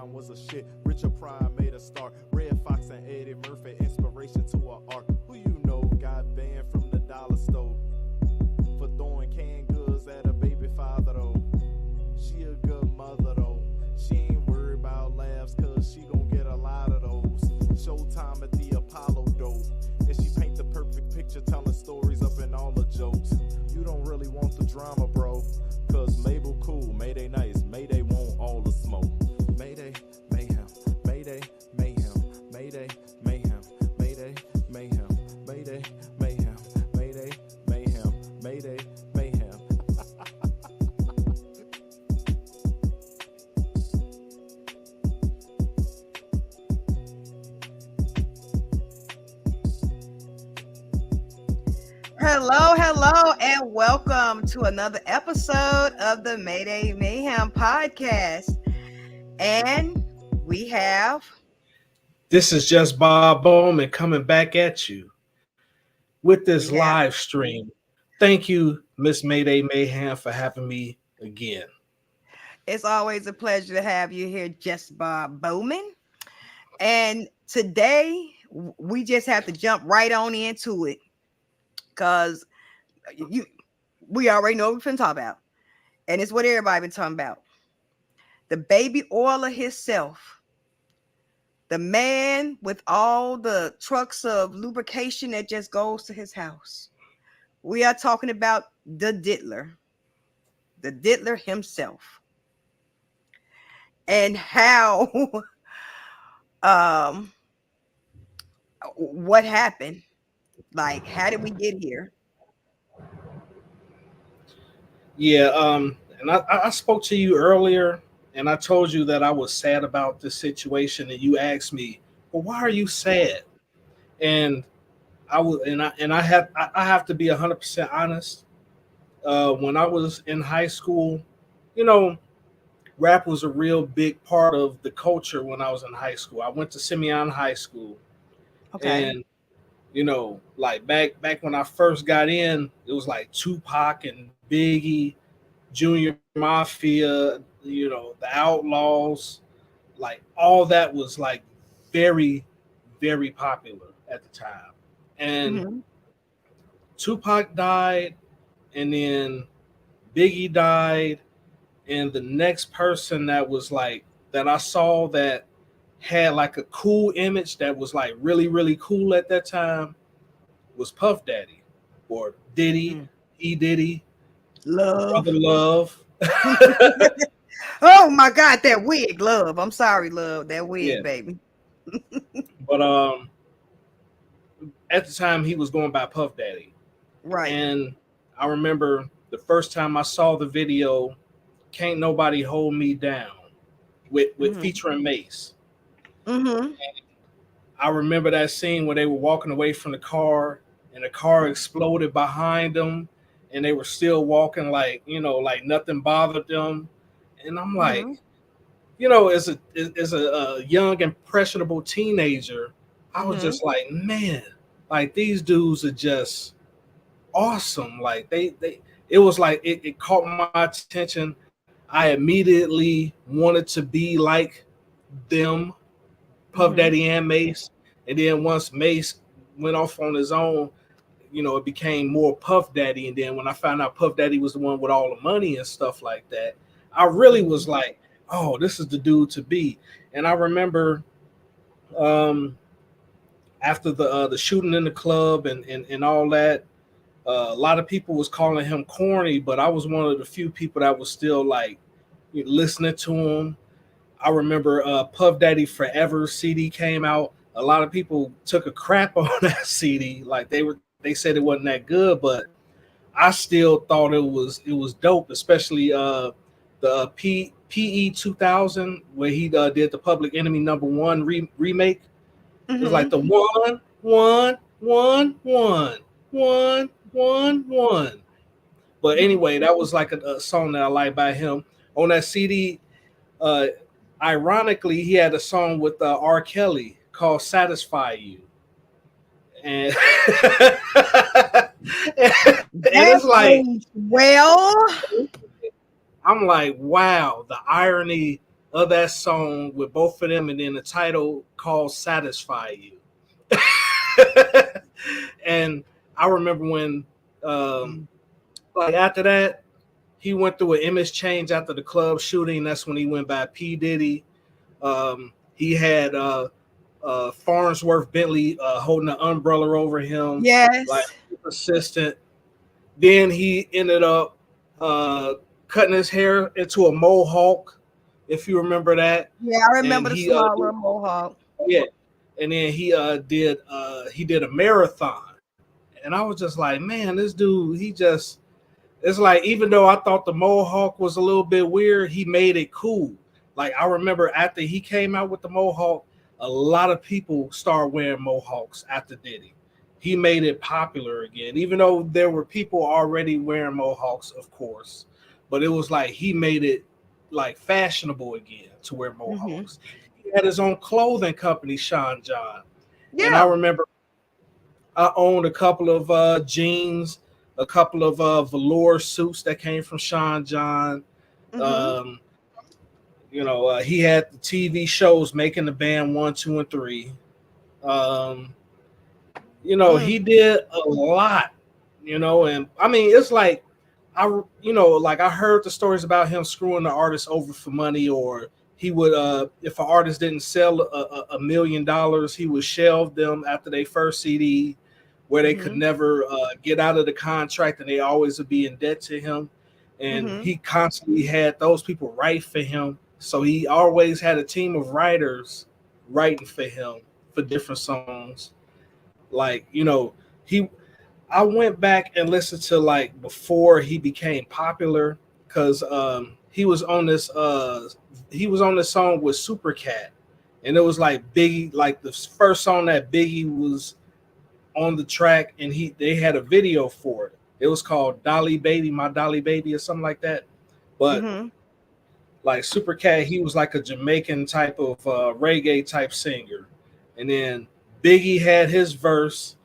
Mayhaim was a shit. Richard Pryor made a start. Red Fox and Eddie Murphy, inspiration to an art. Who you know got banned from the dollar store for throwing canned goods at a baby father though. She a good mother though. She ain't worried about laughs cause she gon' get a lot of those. Showtime at the Apollo though. And she paint the perfect picture telling stories up in all the jokes. You don't really want the drama, bro. Cause Mabel cool, Mayday nice, Mayday want all the smoke. Mayday Mayhaim, Mayday Mayhaim, Mayday Mayhaim, Mayday Mayhaim, Mayday Mayhaim, Mayday Mayhaim, Mayday Mayhaim. Hello, and welcome to another episode of the Mayday Mayhaim podcast. And we have... This is just Bob Bowman coming back at you with this live stream. Thank you, Miss Mayday Mayhaim, for having me again. It's always a pleasure to have you here, Just Bob Bowman. And today, we just have to jump right on into it. Because we already know what we're finna talk about. And it's what everybody been talking about. The baby oiler himself. The man with all the trucks of lubrication that just goes to his house. We are talking about the Diddler. The Diddler himself. And how what happened. Like, how did we get here? Yeah, and I spoke to you earlier, and I told you that I was sad about this situation, and you asked me, "Well, why are you sad?" And I have to be 100% honest. When I was in high school, rap was a real big part of the culture when I was in high school. I went to Simeon High School, and like back when I first got in, it was like Tupac and Biggie, Junior Mafia, the Outlaws, like all that was like very, very popular at the time. And Tupac died, and then Biggie died, and the next person that was like that I saw that had like a cool image that was like really, really cool at that time was Puff Daddy or Diddy, Diddy, Love. Brother Love. Oh my God, that wig, Love. I'm sorry, Love, that wig, baby. But at the time he was going by Puff Daddy. Right. And I remember the first time I saw the video, Can't Nobody Hold Me Down, with featuring Mace. I remember that scene where they were walking away from the car and the car exploded behind them and they were still walking like nothing bothered them. And I'm like, as a young impressionable teenager, I was just like, man, like these dudes are just awesome. Like it was like it caught my attention. I immediately wanted to be like them, Puff Daddy and Mace. And then once Mace went off on his own, it became more Puff Daddy. And then when I found out Puff Daddy was the one with all the money and stuff like that, I really was like, oh, this is the dude to be. And I remember after the shooting in the club and all that, a lot of people was calling him corny, but I was one of the few people that was still like listening to him. I remember Puff Daddy Forever CD came out. A lot of people took a crap on that CD. Like they said it wasn't that good, but I still thought it was dope, especially the PE 2000 where he did the Public Enemy #1 remake. It was like the 1 1 1 1 1 1 1. But anyway, that was like a song that I liked by him. On that CD, ironically, he had a song with R. Kelly called "Satisfy You," and, and it's like, well, I'm like, wow, the irony of that song with both of them, and then the title called "Satisfy You." And I remember when, like after that, he went through an image change after the club shooting. That's when he went by P. Diddy. He had Farnsworth Bentley holding an umbrella over him, like Yes. assistant. Then he ended up cutting his hair into a mohawk, if you remember that. Yeah, I And remember the small little mohawk. yeah, and then he did a marathon, and I was just like, man, this dude, it's like, even though I thought the mohawk was a little bit weird, he made it cool. Like I remember after he came out with the mohawk, a lot of people started wearing mohawks after Diddy. He made it popular again, even though there were people already wearing mohawks, of course. But it was like he made it like fashionable again to wear mohawks. He had his own clothing company, Sean John. And I Yeah. remember I owned a couple of jeans, a couple of velour suits that came from Sean John. Mm-hmm. Um, he had the TV shows Making the Band 1, 2, and 3. Um, he did a lot, and I mean, it's like, like I heard the stories about him screwing the artist over for money, or he would, if an artist didn't sell $1 million, he would shelve them after their first CD, where they could never get out of the contract, and they always would be in debt to him. And he constantly had those people write for him. So he always had a team of writers writing for him for different songs. Like, he I went back and listened to like before he became popular, because he was on this song with Supercat, and it was like Biggie, like the first song that Biggie was on the track, and they had a video for it. It was called Dolly Baby, My Dolly Baby, or something like that. But like Supercat, he was like a Jamaican type of reggae type singer. And then Biggie had his verse,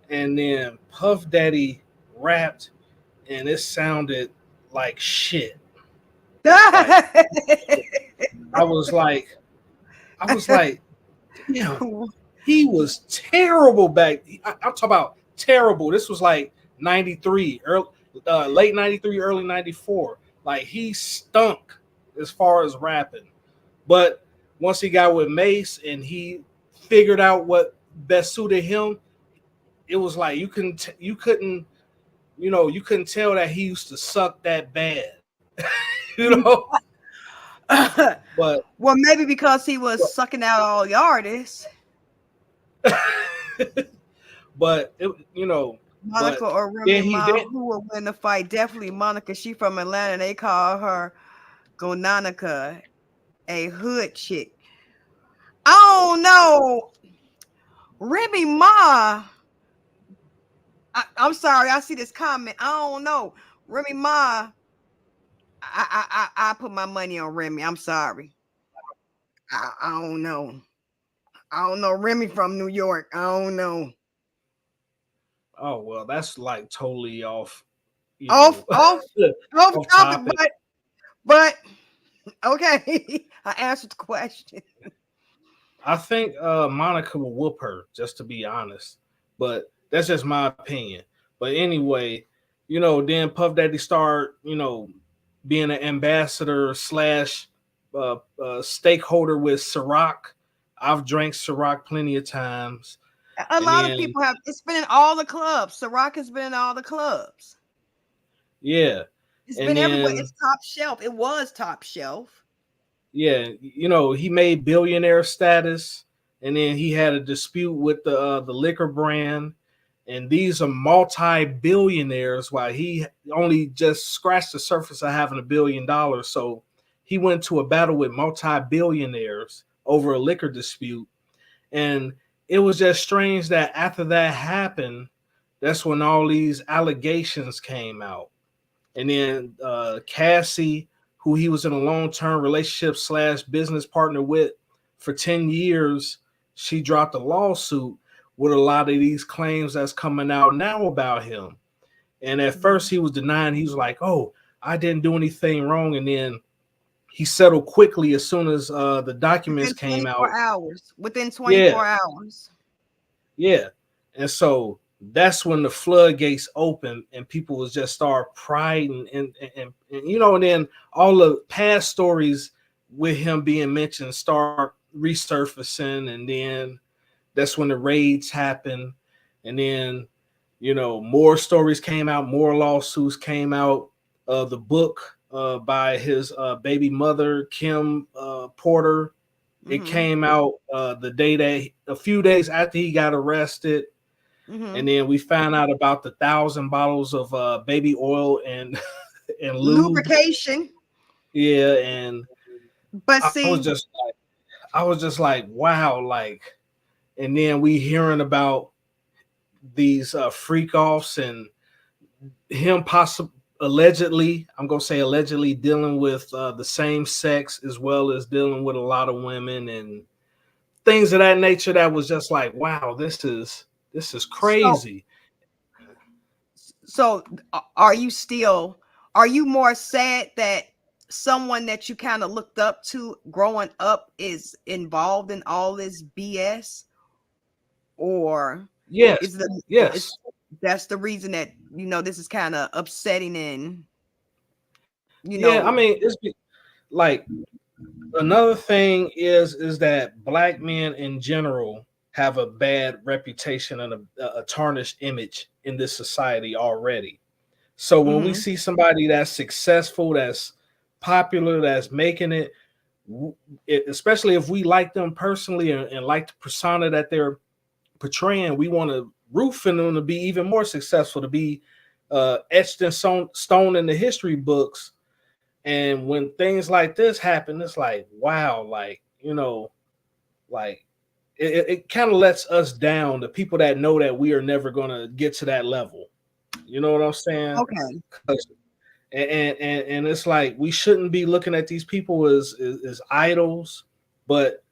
and then Puff Daddy rapped, and it sounded like shit. Like I was like, damn, he was terrible back. I'm talking about terrible. This was like 93, late 93, early 94. Like he stunk as far as rapping. But once he got with Mace and he figured out what best suited him, it was like you couldn't tell that he used to suck that bad. you know. But well, maybe because he was sucking out all the artists. But Monica or Remy Ma, who will win the fight? Definitely Monica. She from Atlanta. They call her Gonanica, a hood chick. I don't know. Remy Ma. I'm sorry. I see this comment. I don't know. Remy Ma. I put my money on Remy. I'm sorry. I don't know. I don't know. Remy from New York. I don't know. Oh well, that's like totally off topic, but okay. I answered the question. I think Monica will whoop her, just to be honest. But that's just my opinion. But anyway, then Puff Daddy started, being an ambassador / stakeholder with Ciroc. I've drank Ciroc plenty of times. A lot of people have. It's been in all the clubs. Ciroc has been in all the clubs. Yeah. It's been everywhere. It's top shelf. It was top shelf. Yeah. He made billionaire status, and then he had a dispute with the liquor brand. And these are multi-billionaires, while he only just scratched the surface of having $1 billion. So he went to a battle with multi-billionaires over a liquor dispute. And it was just strange that after that happened, that's when all these allegations came out. And then Cassie, who he was in a long-term relationship / business partner with for 10 years, she dropped a lawsuit with a lot of these claims that's coming out now about him. And at first he was denying. He was like, oh, I didn't do anything wrong. And then he settled quickly as soon as the documents Within came 24 out. hours. Within Yeah, 24 hours. yeah. And so that's when the floodgates opened and people was just start prying and you know, and then all the past stories with him being mentioned start resurfacing, and then that's when the raids happened, and then you know more stories came out, more lawsuits came out. The book by his baby mother Kim Porter, it Mm-hmm. came out the day that a few days after he got arrested, Mm-hmm. and then we found out about the 1,000 bottles of baby oil and and lube. Lubrication. Yeah, and But I was see, just like, wow, like, and then we hearing about these freak offs and him possibly allegedly, I'm gonna say allegedly, dealing with the same sex as well as dealing with a lot of women and things of that nature. That was just like, wow, this is so crazy. so are you still, are you more sad that someone that you kind of looked up to growing up is involved in all this BS, or Yes, is the yes, it's that's the reason that this is kind of upsetting and you yeah. I know mean, like another thing is that black men in general have a bad reputation and a tarnished image in this society already. So when we mhm. see somebody that's successful, that's popular, that's making it, especially if we like them personally and like the persona that they're portraying, we want to root for them to be even more successful, to be etched in stone in the history books. And when things like this happen, it's like, wow, like, like it kind of lets us down, the people that know that we are never going to get to that level. You know what I'm saying? Okay. 'Cause and it's like we shouldn't be looking at these people as idols, but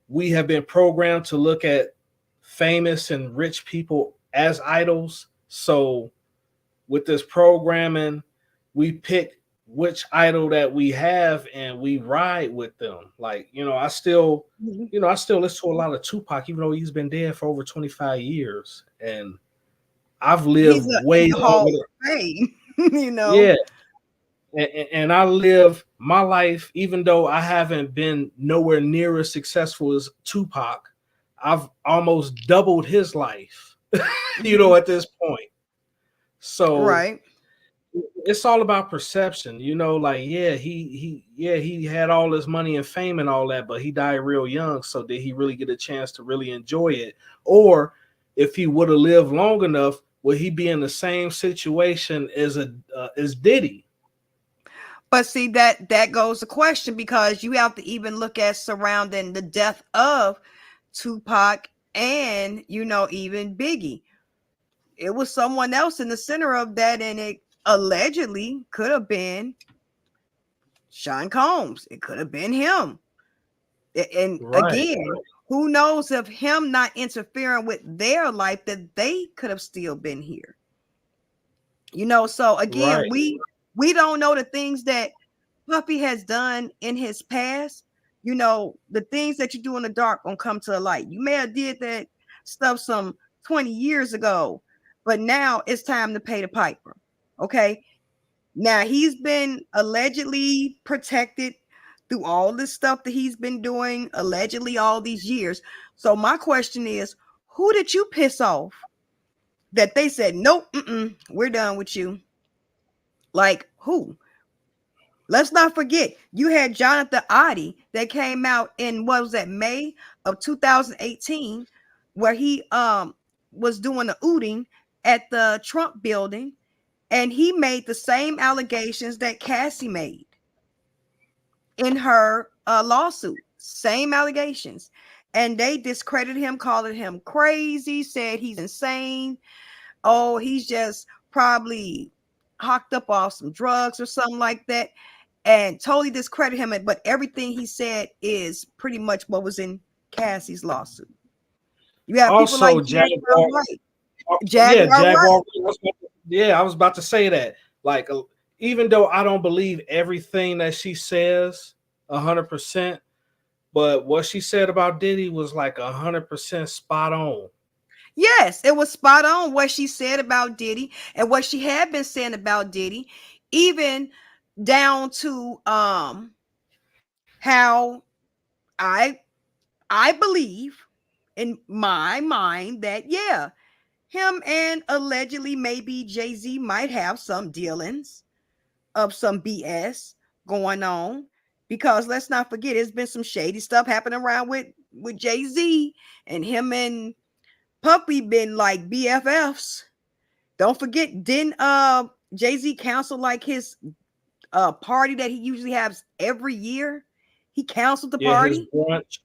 we have been programmed to look at famous and rich people as idols. So with this programming, we pick which idol that we have and we ride with them. Like, Mhm. I still listen to a lot of Tupac, even though he's been dead for over 25 years. And I've He's lived in way the Hall longer. of Fame. Yeah, and I live my life, even though I haven't been nowhere near as successful as Tupac, I've almost doubled his life, Mhm. at this point. So Right. it's all about perception, like, yeah, he had all this money and fame and all that, but he died real young. So did he really get a chance to really enjoy it? Or if he would have lived long enough, would he be in the same situation as Diddy? But see, that goes the question, because you have to even look at surrounding the death of Tupac and even Biggie. It was someone else in the center of that, and it allegedly could have been Sean Combs. It could have been him. And Right, again, who knows if him not interfering with their life, that they could have still been here. So again, right. we don't know the things that Puffy has done in his past. The things that you do in the dark gonna come to the light. You may have did that stuff some 20 years ago, but now it's time to pay the piper. Okay. Now he's been allegedly protected through all this stuff that he's been doing allegedly all these years. So my question is, who did you piss off that they said, nope, we're done with you? Like who? Let's not forget, you had Jonathan Oddie that came out in, what was that, May of 2018, where he was doing the ooting at the Trump building, and he made the same allegations that Cassie made in her lawsuit. Same allegations. And they discredited him, calling him crazy, said he's insane. Oh, he's just probably hocked up off some drugs or something like that, and totally discredit him. But everything he said is pretty much what was in Cassie's lawsuit. You have people like Also, Jaguar Jaguar. Wright. Yeah, Jaguar Wright. Jaguar. Yeah, I was about to say that. Like, even though I don't believe everything that she says, 100%. But what she said about Diddy was like 100% spot on. Yes, it was spot on what she said about Diddy and what she had been saying about Diddy, even down to how I I believe in my mind that yeah, him and allegedly maybe Jay-Z might have some dealings of some BS going on, because let's not forget it's been some shady stuff happening around with Jay-Z, and him and Puppy been like BFFs. Don't forget, didn't Jay-Z cancel like his party that he usually has every year? He canceled the Yeah, his party brunch.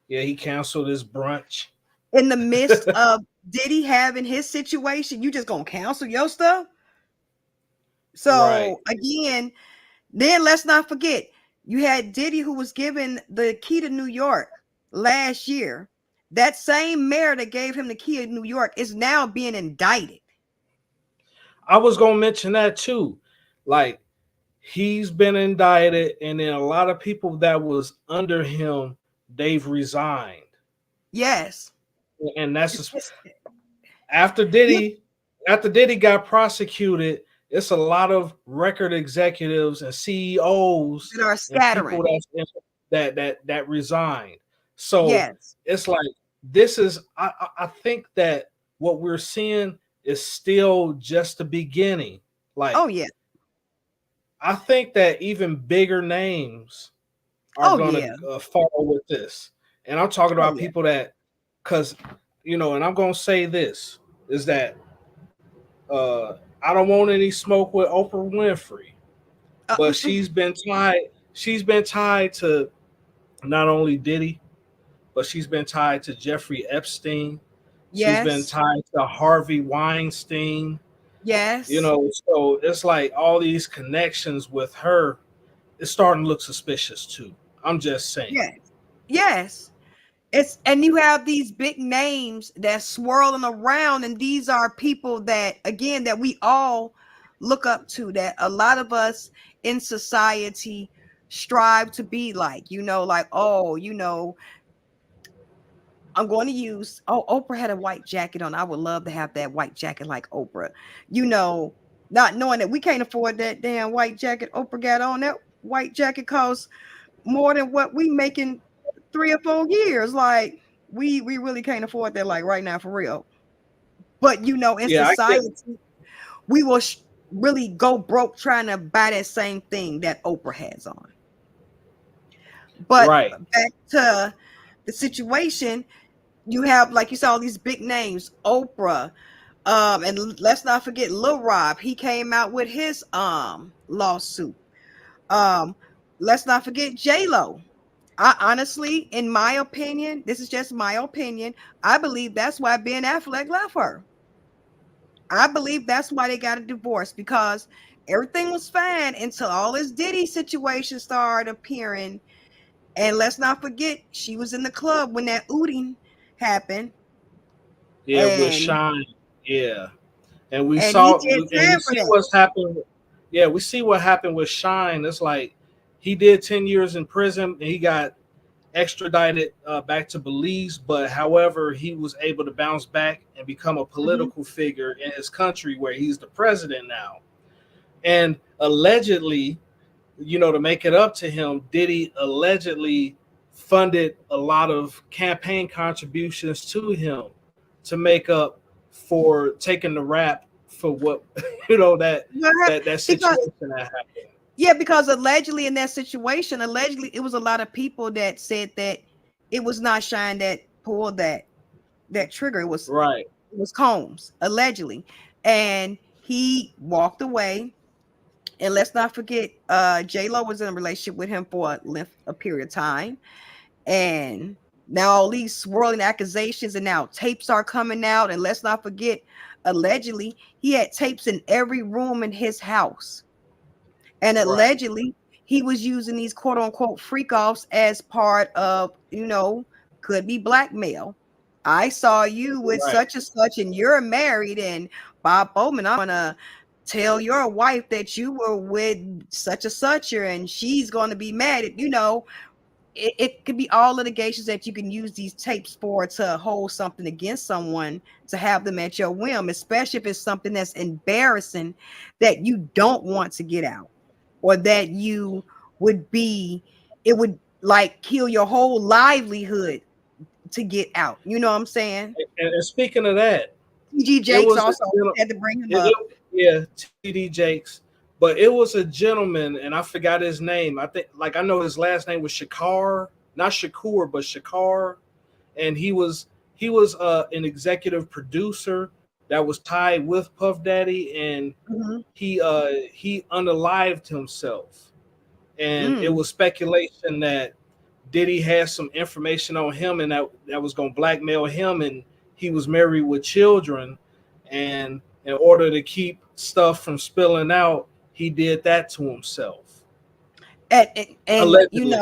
Yeah, he canceled his brunch. in the midst of Diddy having his situation. You just gonna cancel your stuff? Right. So again, then let's not forget you had Diddy who was given the key to New York last year. That same mayor that gave him the key of New York is now being indicted. I was gonna mention that too. Like, he's been indicted, and then a lot of people that was under him, they've resigned. Yes. And that's It's, just it's, after yeah, Diddy, after Diddy got prosecuted, it's a lot of record executives and CEOs that are and people scattering. that resigned. So Yes. it's like this is I think that what we're seeing is still just the beginning. Oh Like, yeah. I think that even bigger names are Oh gonna yeah. follow with this, and I'm talking Oh about yeah. people that, because and I'm gonna say this is that I don't want any smoke with Oprah Winfrey, but She's been tied to not only Diddy, but she's been tied to Jeffrey Epstein. She's been Yes. tied to Harvey Weinstein. Yes. So it's like all these connections with her. It's starting to look suspicious too. I'm just saying. Yes. Yes. It's, and you have these big names that's swirling around, and these are people that again that we all look up to, that a lot of us in society strive to be like, like, oh, I'm going to use, oh, Oprah had a white jacket on. I would love to have that white jacket like Oprah, you know, not knowing that we can't afford that damn white jacket Oprah got on. That white jacket costs more than what we making 3 or 4 years. Like, we really can't afford that, like right now, for real. But in Yeah, I get society, we will really go broke trying to buy that same thing that Oprah has on. But right. back to the situation, you have, like you saw, all these big names, Oprah, and let's not forget Lil Rob. He came out with his lawsuit. Um, let's not forget J Lo. I honestly, in my opinion, this is just my opinion, I believe that's why Ben Affleck left her. I believe that's why they got a divorce, because everything was fine until all this Diddy situation started appearing. And let's not forget, she was in the club when that outing happened, Yeah, with and Shine. Yeah, and we and he saw did and we time for see that. what's happened. Yeah, we see what happened with Shine. It's like he did 10 years in prison, and he got extradited back to Belize. But however, he was able to bounce back and become a Mhm. political figure in his country, where he's the president now. And allegedly, to make it up to him, Diddy allegedly funded a lot of campaign contributions to him to make up for taking the rap for what that What hap- that Because situation that happened. yeah, because allegedly in that situation, allegedly it was a lot of people that said that it was not Shine that pulled that trigger. Right, It was Combs, allegedly, and he walked away. And let's not forget, J Lo was in a relationship with him for a period of time, and now all these swirling accusations, and now tapes are coming out. And let's not forget, allegedly he had tapes in every room in his house, and right, allegedly he was using these quote unquote freak offs as part of, could be blackmail. I saw you with right. such and such, and you're married, and Bob Bowman, I'm gonna tell your wife that you were with such a sucher and she's going to be mad at, it could be all litigations that you can use these tapes for to hold something against someone, to have them at your whim, especially if it's something that's embarrassing that you don't want to get out, or that you would be, it would like kill your whole livelihood to get out. You know what I'm saying? And speaking of that, TG it Jakes was a also had to bring him up. yeah, TD Jakes, but it was a gentleman, and I forgot his name. I think, like, I know his last name was Shakar, not Shakur, but Shakar, and he was an executive producer that was tied with Puff Daddy, and Mhm. he unalived himself, and it Mm. was speculation that Diddy had some information on him, and that was going to blackmail him, and he was married with children, and in order to keep stuff from spilling out, he did that to himself, And allegedly.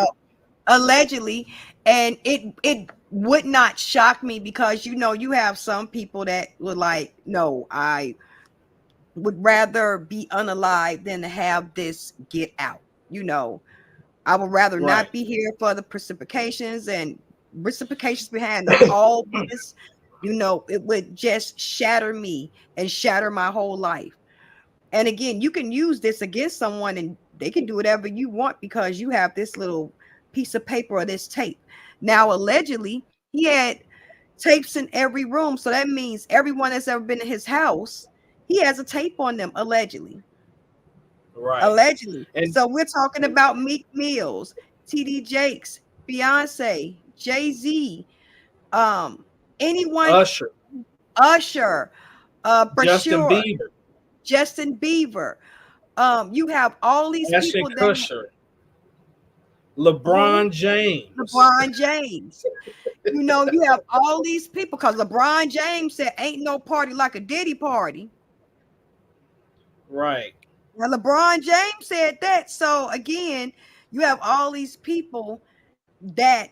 allegedly, and it would not shock me, because you have some people that would like, no, I would rather be unalive than to have this get out. I would rather Right, not be here for the precipitations and reciprocations behind all this. It would just shatter me and shatter my whole life. And again, you can use this against someone and they can do whatever you want because you have this little piece of paper or this tape. Now, allegedly, he had tapes in every room. So that means everyone that's ever been in his house, he has a tape on them, allegedly. right, Allegedly. and So we're talking about Meek Mills, TD Jakes, Beyonce, Jay-Z, um, anyone, Usher, Usher, Justin Brasure, Bieber, Justin Bieber. You have all these Ashton people that Kutcher, who LeBron James. LeBron James. You have all these people because LeBron James said ain't no party like a Diddy party. Right. Now LeBron James said that. So again, you have all these people that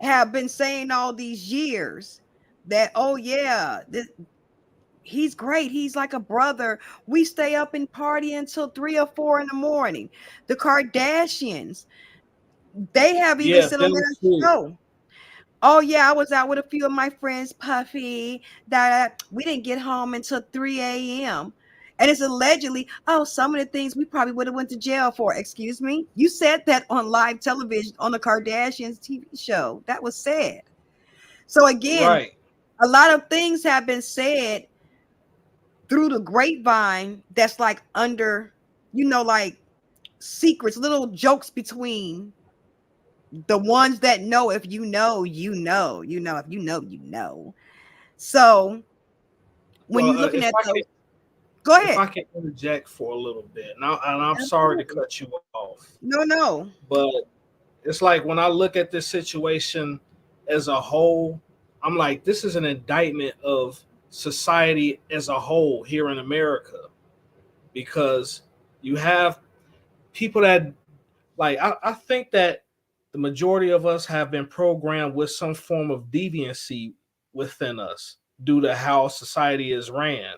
have been saying all these years that, oh yeah, he's great. He's like a brother. We stay up and party until 3 or 4 in the morning. The Kardashians, they have even Yeah, said on them their too. show, oh yeah, I was out with a few of my friends, Puffy, that we didn't get home until 3 a.m. And it's allegedly, oh, some of the things we probably would have went to jail for. Excuse me? You said that on live television on the Kardashians TV show. That was said. So again, Right. a lot of things have been said through the grapevine that's like under, like secrets, little jokes between the ones that know. If you know, if you know, you know. So when Well, you're looking at those, go if ahead. I can interject for a little bit, and I'm sorry to Absolutely. cut you off, No, no. but it's like when I look at this situation as a whole, I'm like, this is an indictment of society as a whole here in America, because you have people that, like, I think that the majority of us have been programmed with some form of deviancy within us due to how society is ran.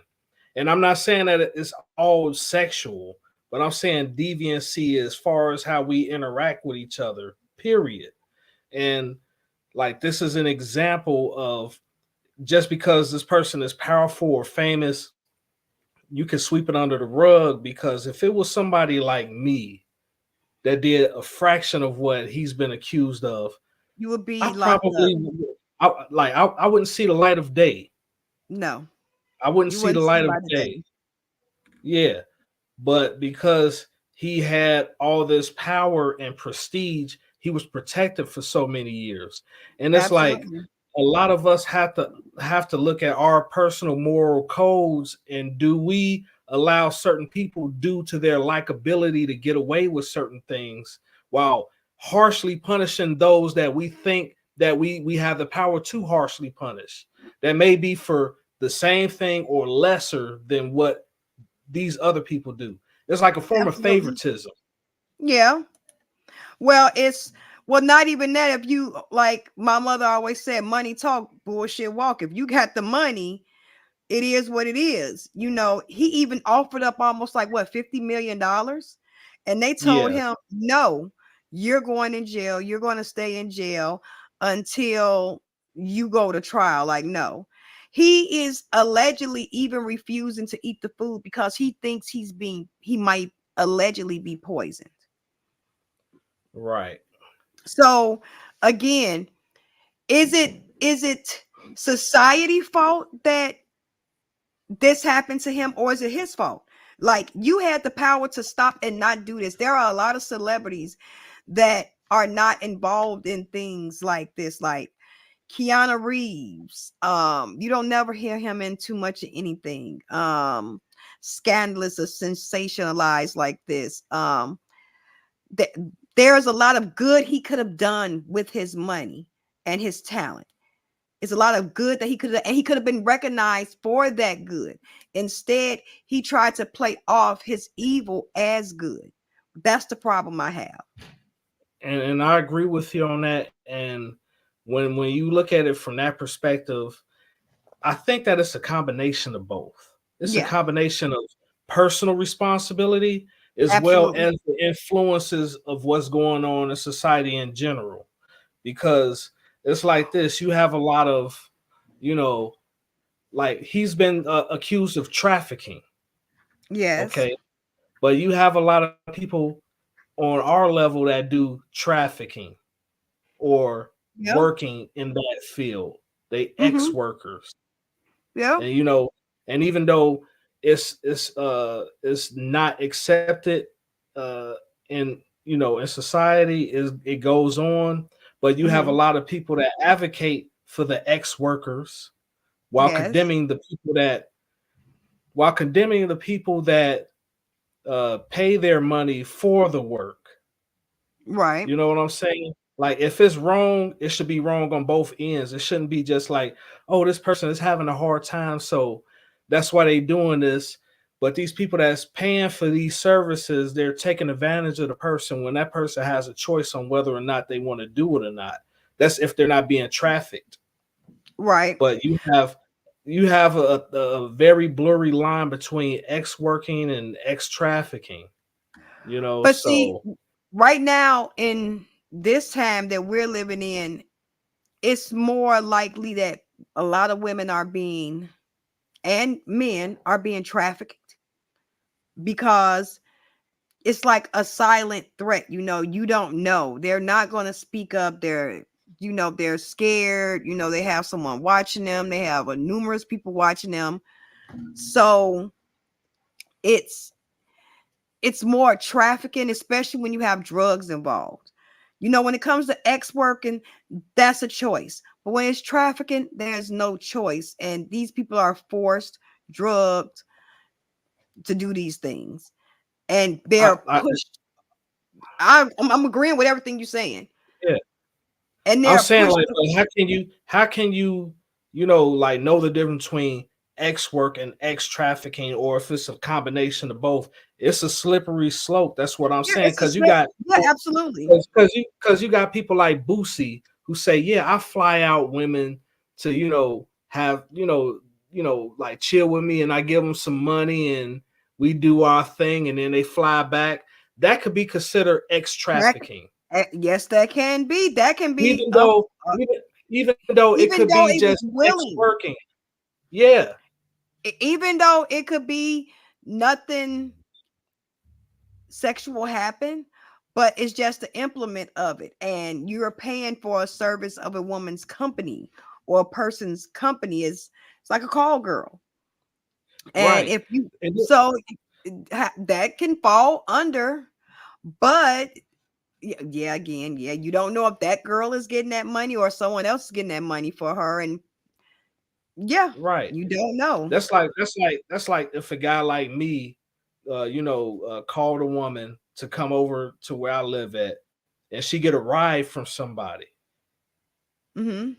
And I'm not saying that it's all sexual, but I'm saying deviancy as far as how we interact with each other, period. And like, this is an example of, just because this person is powerful or famous, you can sweep it under the rug. Because if it was somebody like me that did a fraction of what he's been accused of, You would I be locked up. probably, I wouldn't see the light of day. No, I wouldn't you see the wouldn't see light the of light of day. day. Yeah. But because he had all this power and prestige, he was protected for so many years. And it's like, Absolutely. a lot of us have to look at our personal moral codes, and do we allow certain people, due to their likability, to get away with certain things, while harshly punishing those that we think that we have the power to harshly punish, that may be for the same thing or lesser than what these other people do. It's like a form of Absolutely. favoritism. Yeah. Well, not even that. If you, like my mother always said, money talk, bullshit walk. If you got the money, it is what it is. You know, he even offered up almost like what, $50 million, and they told Yeah, him, no, you're going in jail. You're going to stay in jail until you go to trial. Like, no. He is allegedly even refusing to eat the food because he thinks he might allegedly be poisoned. right. So again, is it society fault that this happened to him, or is it his fault? Like, you had the power to stop and not do this. There are a lot of celebrities that are not involved in things like this, like Keanu Reeves. You don't never hear him in too much of anything scandalous or sensationalized like this. Th- there's a lot of good he could have done with his money and his talent. It's a lot of good that he could have, and he could have been recognized for that good. Instead, he tried to play off his evil as good. That's the problem I have. And I agree with you on that. And when you look at it from that perspective, I think that it's a combination of both. It's a Yeah, combination of personal responsibility as well absolutely. as the influences of what's going on in society in general. Because it's like this, you have a lot of, you know, like he's been accused of trafficking, Yes. okay? But you have a lot of people on our level that do trafficking or Yep. working in that field. They ex Mm-hmm. workers, Yep. and and even though it's not accepted in in society, is it goes on, but you have a Mm-hmm. lot of people that advocate for the ex workers while Yes. condemning the people that pay their money for the work. Right. You know what I'm saying? Like if it's wrong, it should be wrong on both ends. It shouldn't be just like, oh, this person is having a hard time, so that's why they doing this. But these people that's paying for these services, they're taking advantage of the person when that person has a choice on whether or not they want to do it or not. That's if they're not being trafficked. Right. But you have a very blurry line between ex working and ex trafficking. But see, So right now in this time that we're living in, it's more likely that a lot of women are being, and men are being trafficked, because it's like a silent threat. You don't know. They're not going to speak up. They're scared. They have someone watching them. They have numerous people watching them. So it's it's more trafficking, especially when you have drugs involved. When it comes to ex working, that's a choice. But when it's trafficking, there's no choice. And these people are forced, drugged to do these things. And they're I pushed. I'm agreeing with everything you're saying. yeah, And I'm they're saying pushed. like how can you like know the difference between X work and X trafficking, or if it's a combination of both? It's a slippery slope. That's what I'm Yeah, saying. it's a Because you slip. got Yeah, absolutely. because you got people like Boosie who say, yeah, I fly out women to have like chill with me, and I give them some money and we do our thing, and then they fly back. That could be considered X That, trafficking, yes, that can be. That can be even though uh, even though it even could though be it was just X willing. working. Yeah, Even though it could be nothing sexual happen, but it's just the implement of it, and you're paying for a service of a woman's company or a person's company. It's like a call girl. And right. if you And so that can fall under, but yeah, again, yeah, you don't know if that girl is getting that money or someone else is getting that money for her. And yeah, right. you don't know. That's like if a guy like me, called a woman to come over to where I live at, and she get a ride from somebody. Hmm.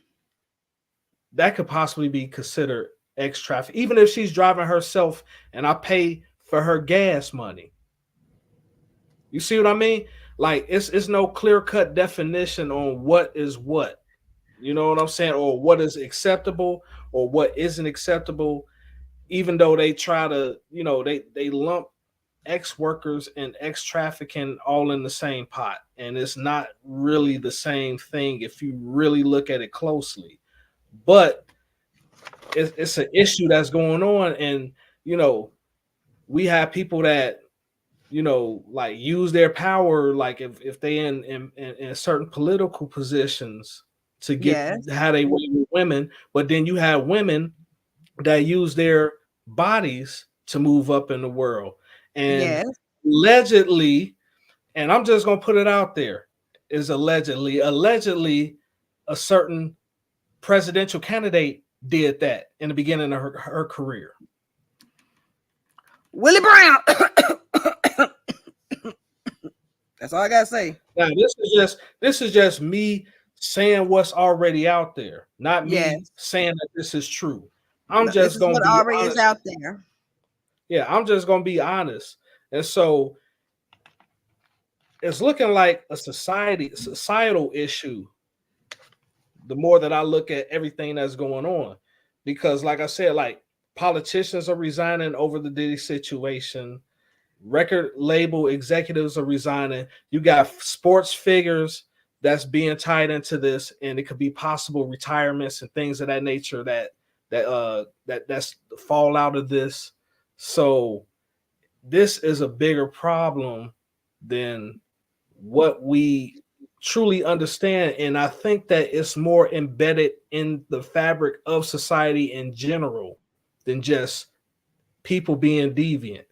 That could possibly be considered X traffic, even if she's driving herself and I pay for her gas money. You see what I mean? Like it's no clear cut definition on what is what. You know what I'm saying? Or what is acceptable or what isn't acceptable. even though they try to, they lump ex workers and ex trafficking all in the same pot, and it's not really the same thing if you really look at it closely. But it's an issue that's going on, and we have people that like use their power, like if they in certain political positions to get Yes. how they way with women, but then you have women that use their bodies to move up in the world. And Yes. allegedly, and I'm just gonna put it out there, is allegedly a certain presidential candidate did that in the beginning of her career. Willie Brown. That's all I gotta say. Now this is just me saying what's already out there, not me saying that this is true. I'm just gonna be already honest. is out there. Yeah, I'm just gonna be honest. And so it's looking like a societal issue the more that I look at everything that's going on. Because like I said, like politicians are resigning over the Diddy situation. Record label executives are resigning. You got sports figures that's being tied into this, and it could be possible retirements and things of that nature that's the fallout of this. So this is a bigger problem than what we truly understand, and I think that it's more embedded in the fabric of society in general than just people being deviant.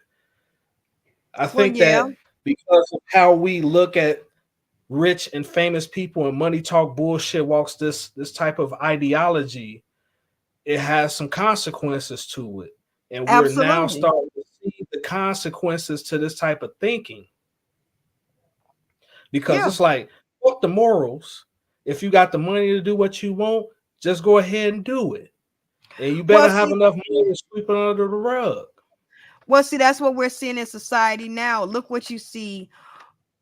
I think that because of how we look at rich and famous people and money talk bullshit walks this type of ideology, it has some consequences to it. And we're now starting to see the consequences to this type of thinking. Because it's like, fuck the morals. If you got the money to do what you want, just go ahead and do it. And you better have enough money to sweep it under the rug. Well, see, that's what we're seeing in society now. Look what you see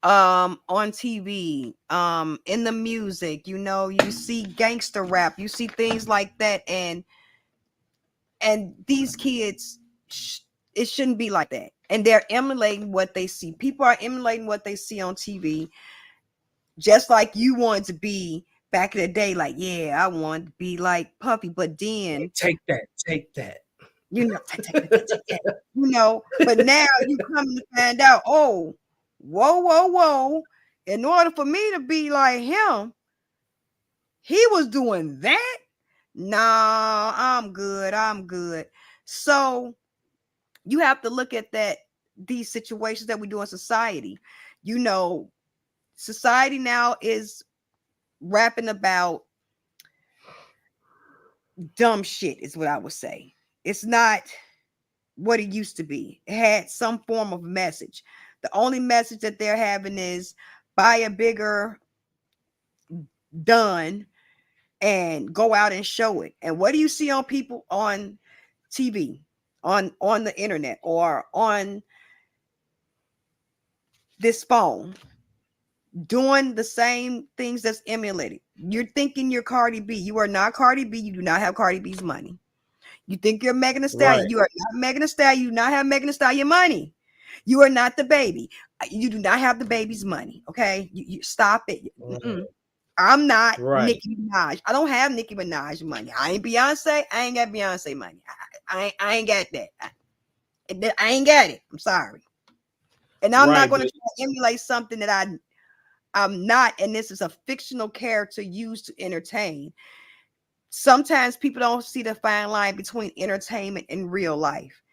on TV, in the music, you see gangster rap, you see things like that, and these kids, it shouldn't be like that. And they're emulating what they see. People are emulating what they see on TV, just like you wanted to be back in the day. Like, yeah, I want to be like Puffy, but then take that. Take that. But now you come to find out, oh, whoa. In order for me to be like him, he was doing that. Nah, I'm good. So you have to look at these situations that we do in society. Society now is rapping about dumb shit, is what I would say. It's not what it used to be. It had some form of message. The only message that they're having is buy a bigger gun and go out and show it. And what do you see on people on TV, on the internet, or on this phone? Doing the same things that's emulated. You're thinking you're Cardi B. You are not Cardi B. You do not have Cardi B's money. You think you're Megan Thee Stallion. Right. You are not Megan Thee Stallion. You do not have Megan Thee Stallion money. You are not the baby. You do not have the baby's money. Okay, you stop it. Mm-mm. I'm not Nicki Minaj. I don't have Nicki Minaj money. I ain't Beyonce. I ain't got Beyonce money. I ain't got that. I ain't got it. I'm sorry. And I'm not going to try to emulate something that I'm not, and this is a fictional character used to entertain. Sometimes people don't see the fine line between entertainment and real life.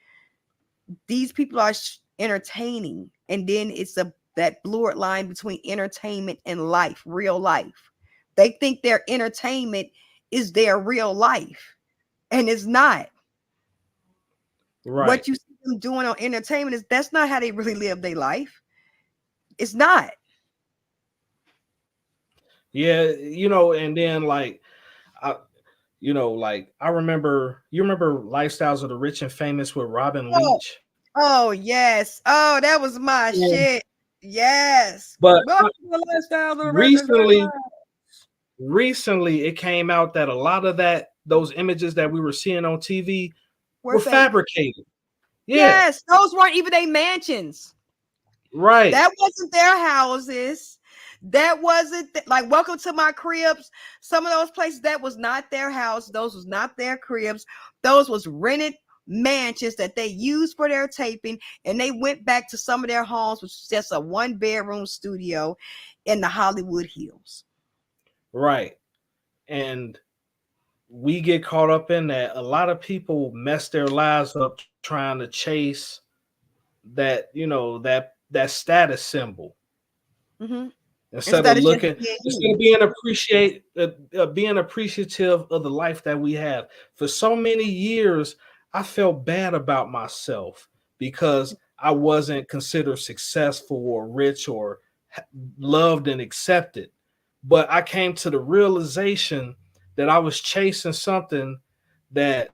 These people are entertaining, and then it's that blurred line between entertainment and life, real life. They think their entertainment is their real life, and it's not. Right. What you see them doing on entertainment that's not how they really live their life. It's not. Yeah, and then like I remember, you remember Lifestyles of the Rich and Famous with Robin Leach? Oh yes. Oh, that was my shit. Yes. But recently it came out that a lot of those images that we were seeing on TV were were fake. fabricated. Yeah, Yes, those weren't even their mansions. right, That wasn't their houses. That wasn't like welcome to my cribs. Some of those places that was not their house. Those was not their cribs. Those was rented mansions that they used for their taping, and they went back to some of their homes, which was just a 1-bedroom studio in the Hollywood Hills. right. And we get caught up in that. A lot of people mess their lives up trying to chase that, that status symbol Mm-hmm. instead of Instead of just looking, being instead you. of being appreciative of the life that we have. For so many years, I felt bad about myself because I wasn't considered successful or rich or loved and accepted. But I came to the realization that I was chasing something that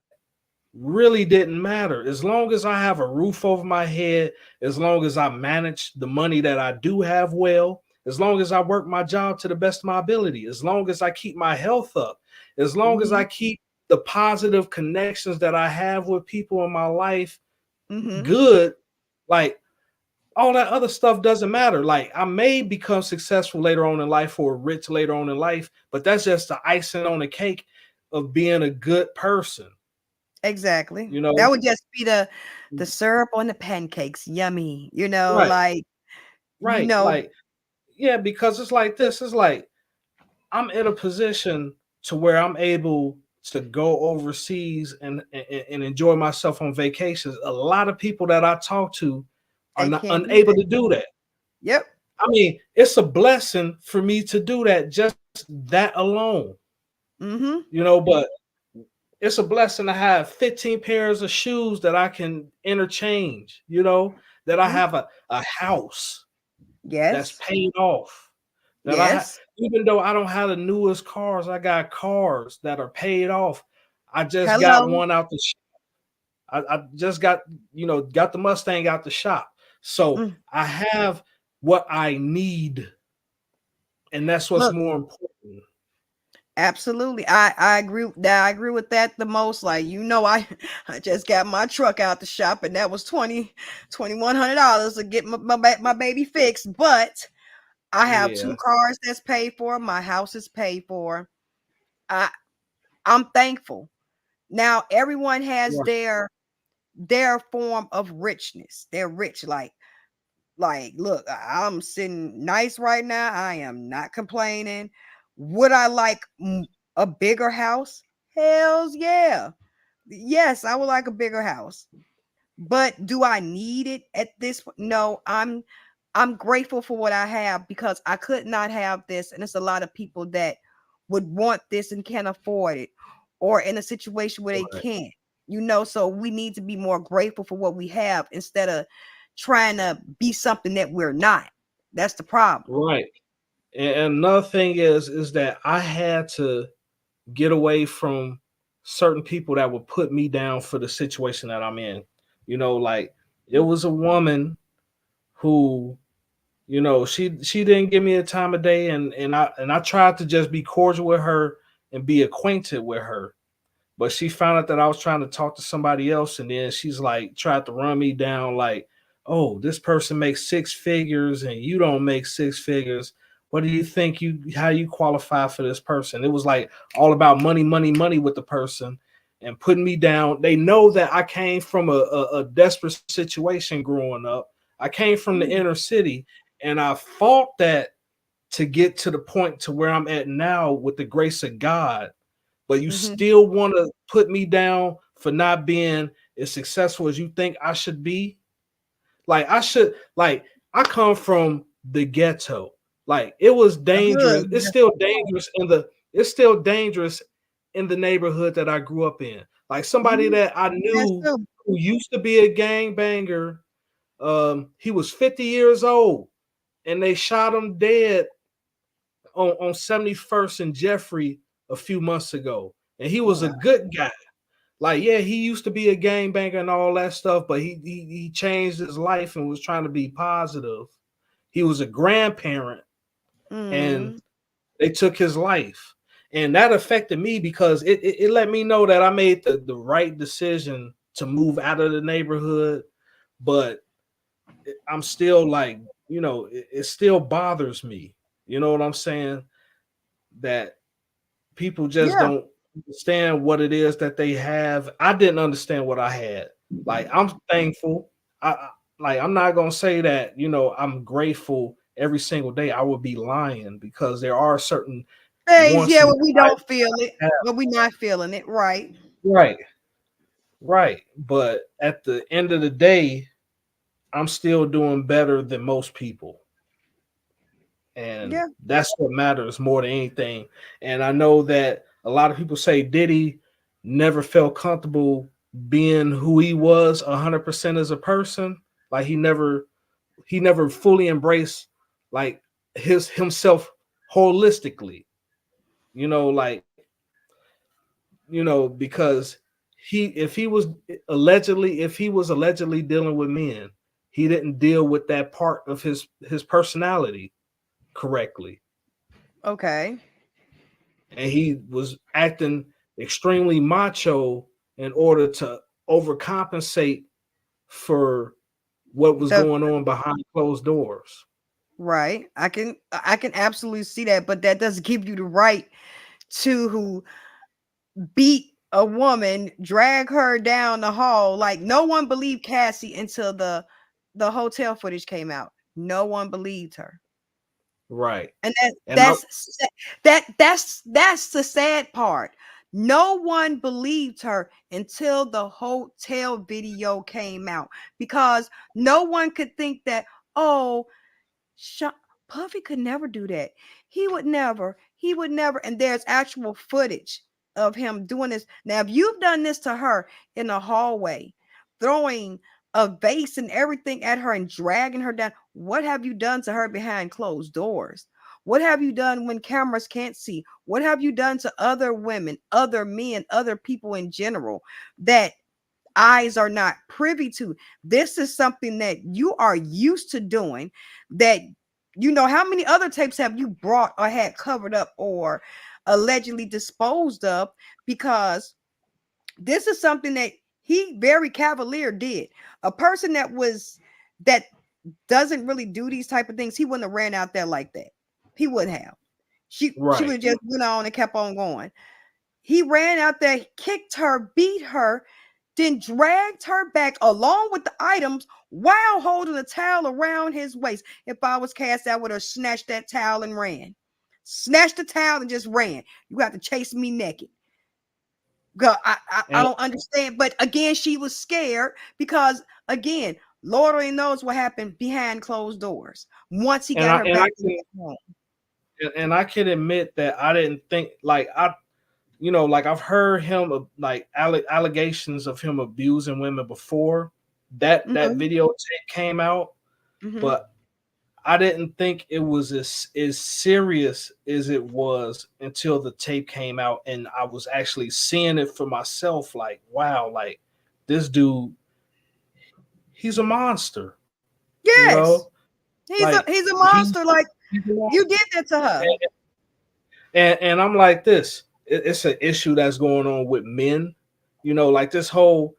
really didn't matter. As long as I have a roof over my head, as long as I manage the money that I do have well, as long as I work my job to the best of my ability, as long as I keep my health up, as long as Mm-hmm. I keep the positive connections that I have with people in my life Mm-hmm. good, like all that other stuff doesn't matter. Like I may become successful later on in life or rich later on in life, but that's just the icing on the cake of being a good person, Exactly. you That know? would just be the syrup on the pancakes. Yummy. Right, Like, you right. know, Like, yeah, because it's like this. It's like I'm in a position to where I'm able to go overseas and enjoy myself on vacations. A lot of people that I talk to are they not can't do unable that. to do that. Yep. I mean, it's a blessing for me to do that, just that alone, Mm-hmm. but it's a blessing to have 15 pairs of shoes that I can interchange, that I Mm-hmm. have a house that's Yes. paid off. That Yes. even though I don't have the newest cars, I got cars that are paid off. I just got Hello. one out the I just got the Mustang out the shop. So Mm. I have what I need, and that's what's Look, more important. absolutely. I agree. I agree with that the most. Like, I I just got my truck out the shop, and that was $2,100 to get my baby fixed. But I have two Yeah. cars that's paid for. My house is paid for. I I'm thankful. Now everyone has Right. their form of richness. They're rich. Like, look, I'm sitting nice right now. I am not complaining. Would I like a bigger house? Hells yeah. Yes, I would like a bigger house. But do I need it at this point? No, I'm grateful for what I have because I could not have this. And it's a lot of people that would want this and can't afford it, or in a situation where they Right. can't, so we need to be more grateful for what we have instead of trying to be something that we're not. That's the problem. Right. And another thing is that I had to get away from certain people that would put me down for the situation that I'm in. Like it was a woman who, she didn't give me a time of day, and I tried to just be cordial with her and be acquainted with her. But she found out that I was trying to talk to somebody else, and then she's like tried to run me down like, oh, this person makes six figures and you don't make six figures. What do you think how you qualify for this person? It was like all about money, money, money with the person and putting me down. They know that I came from a desperate situation growing up. I came from the inner city, and I fought that to get to the point to where I'm at now with the grace of God. But you Mm-hmm. still want to put me down for not being as successful as you think I should be. I come from the ghetto. Like it was The dangerous. hood. It's still dangerous in the neighborhood that I grew up in. Like somebody Mm-hmm. that I That's knew true. who used to be a gangbanger. He was 50 years old and they shot him dead on 71st and Jeffrey a few months ago. And he Oh was a wow. good guy. Like, yeah, he used to be a gangbanger and all that stuff, but he changed his life and was trying to be positive. He was a grandparent and Mm-hmm. they took his life. And that affected me because it let me know that I made the right decision to move out of the neighborhood, but I'm still like, it still bothers me. You know what I'm saying? That people just Yeah. don't understand what it is that they have. I didn't understand what I had. Like I'm thankful. Like I'm not gonna say that I'm grateful every single day. I would be lying because there are certain Days, wants yeah, and but we desires don't feel it, I have. but we not feeling it, right? Right, right. But at the end of the day, I'm still doing better than most people. And Yeah. that's what matters more than anything. And I know that a lot of people say Diddy never felt comfortable being who he was 100% as a person. Like he never fully embraced like his himself holistically. Like because if he was allegedly dealing with men, he didn't deal with that part of his personality correctly, Okay. and he was acting extremely macho in order to overcompensate for what was The going on behind closed doors. right. I can absolutely see that, but that doesn't give you the right to who beat a woman, drag her down the hall. Like no one believed Cassie until the hotel footage came out. No one believed her. Right. And that And I that's sa- that's the sad part. No one believed her until the hotel video came out because no one could think that, oh, Sha Puffy could never do that. He would never. He would never. And there's actual footage of him doing this. Now, if you've done this to her in the hallway, throwing a vase and everything at her and dragging her down, what have you done to her behind closed doors? What have you done when cameras can't see? What have you done to other women, other men, other people in general that eyes are not privy to? This is something that you are used to doing. That how many other tapes have you brought or had covered up or allegedly disposed of? Because this is something that he very cavalier did. A person that doesn't really do these type of things, he wouldn't have ran out there like that. He wouldn't have. She would right. have just went on and kept on going. He ran out there, kicked her, beat her, then dragged her back along with the items while holding a towel around his waist. If I was cast, I would have snatched that towel and ran. Snatched the towel and just ran. You got to chase me naked. Girl, I And don't understand. But again, she was scared because, again, Lord only knows what happened behind closed doors once he and got I her and I back to can his home. and I can admit that I didn't think like like I've heard him like allegations of him abusing women before that Mm-hmm, videotape came out, mm-hmm. but I didn't think it was as serious as it was until the tape came out and I was actually seeing it for myself. Like, wow, like this dude, he's a monster. You know, Yes, like he's a he, monster. Like he's a you monster. did that to her. And I'm like this. It's an issue that's going on with men. Like this whole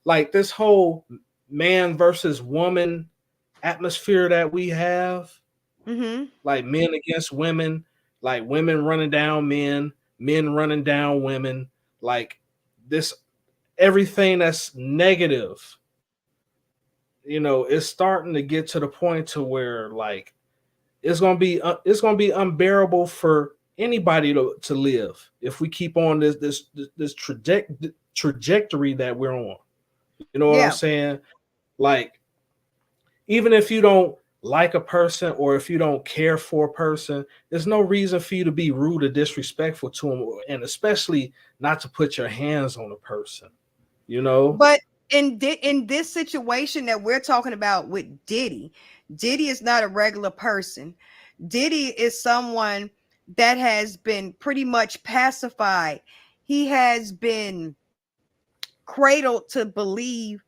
like this whole man versus woman atmosphere that we have, Mm-hmm. like men against women, like women running down men, men running down women, like this everything that's negative. It's starting to get to the point to where like it's gonna be unbearable for anybody to live if we keep on this trajectory that we're on. You know what I'm Yeah. saying? Like even if you don't like a person or if you don't care for a person, there's no reason for you to be rude or disrespectful to them, and especially not to put your hands on a person. You know? But in this situation that we're talking about with Diddy, Diddy is not a regular person. Diddy is someone that has been pretty much pacified. He has been cradled to believe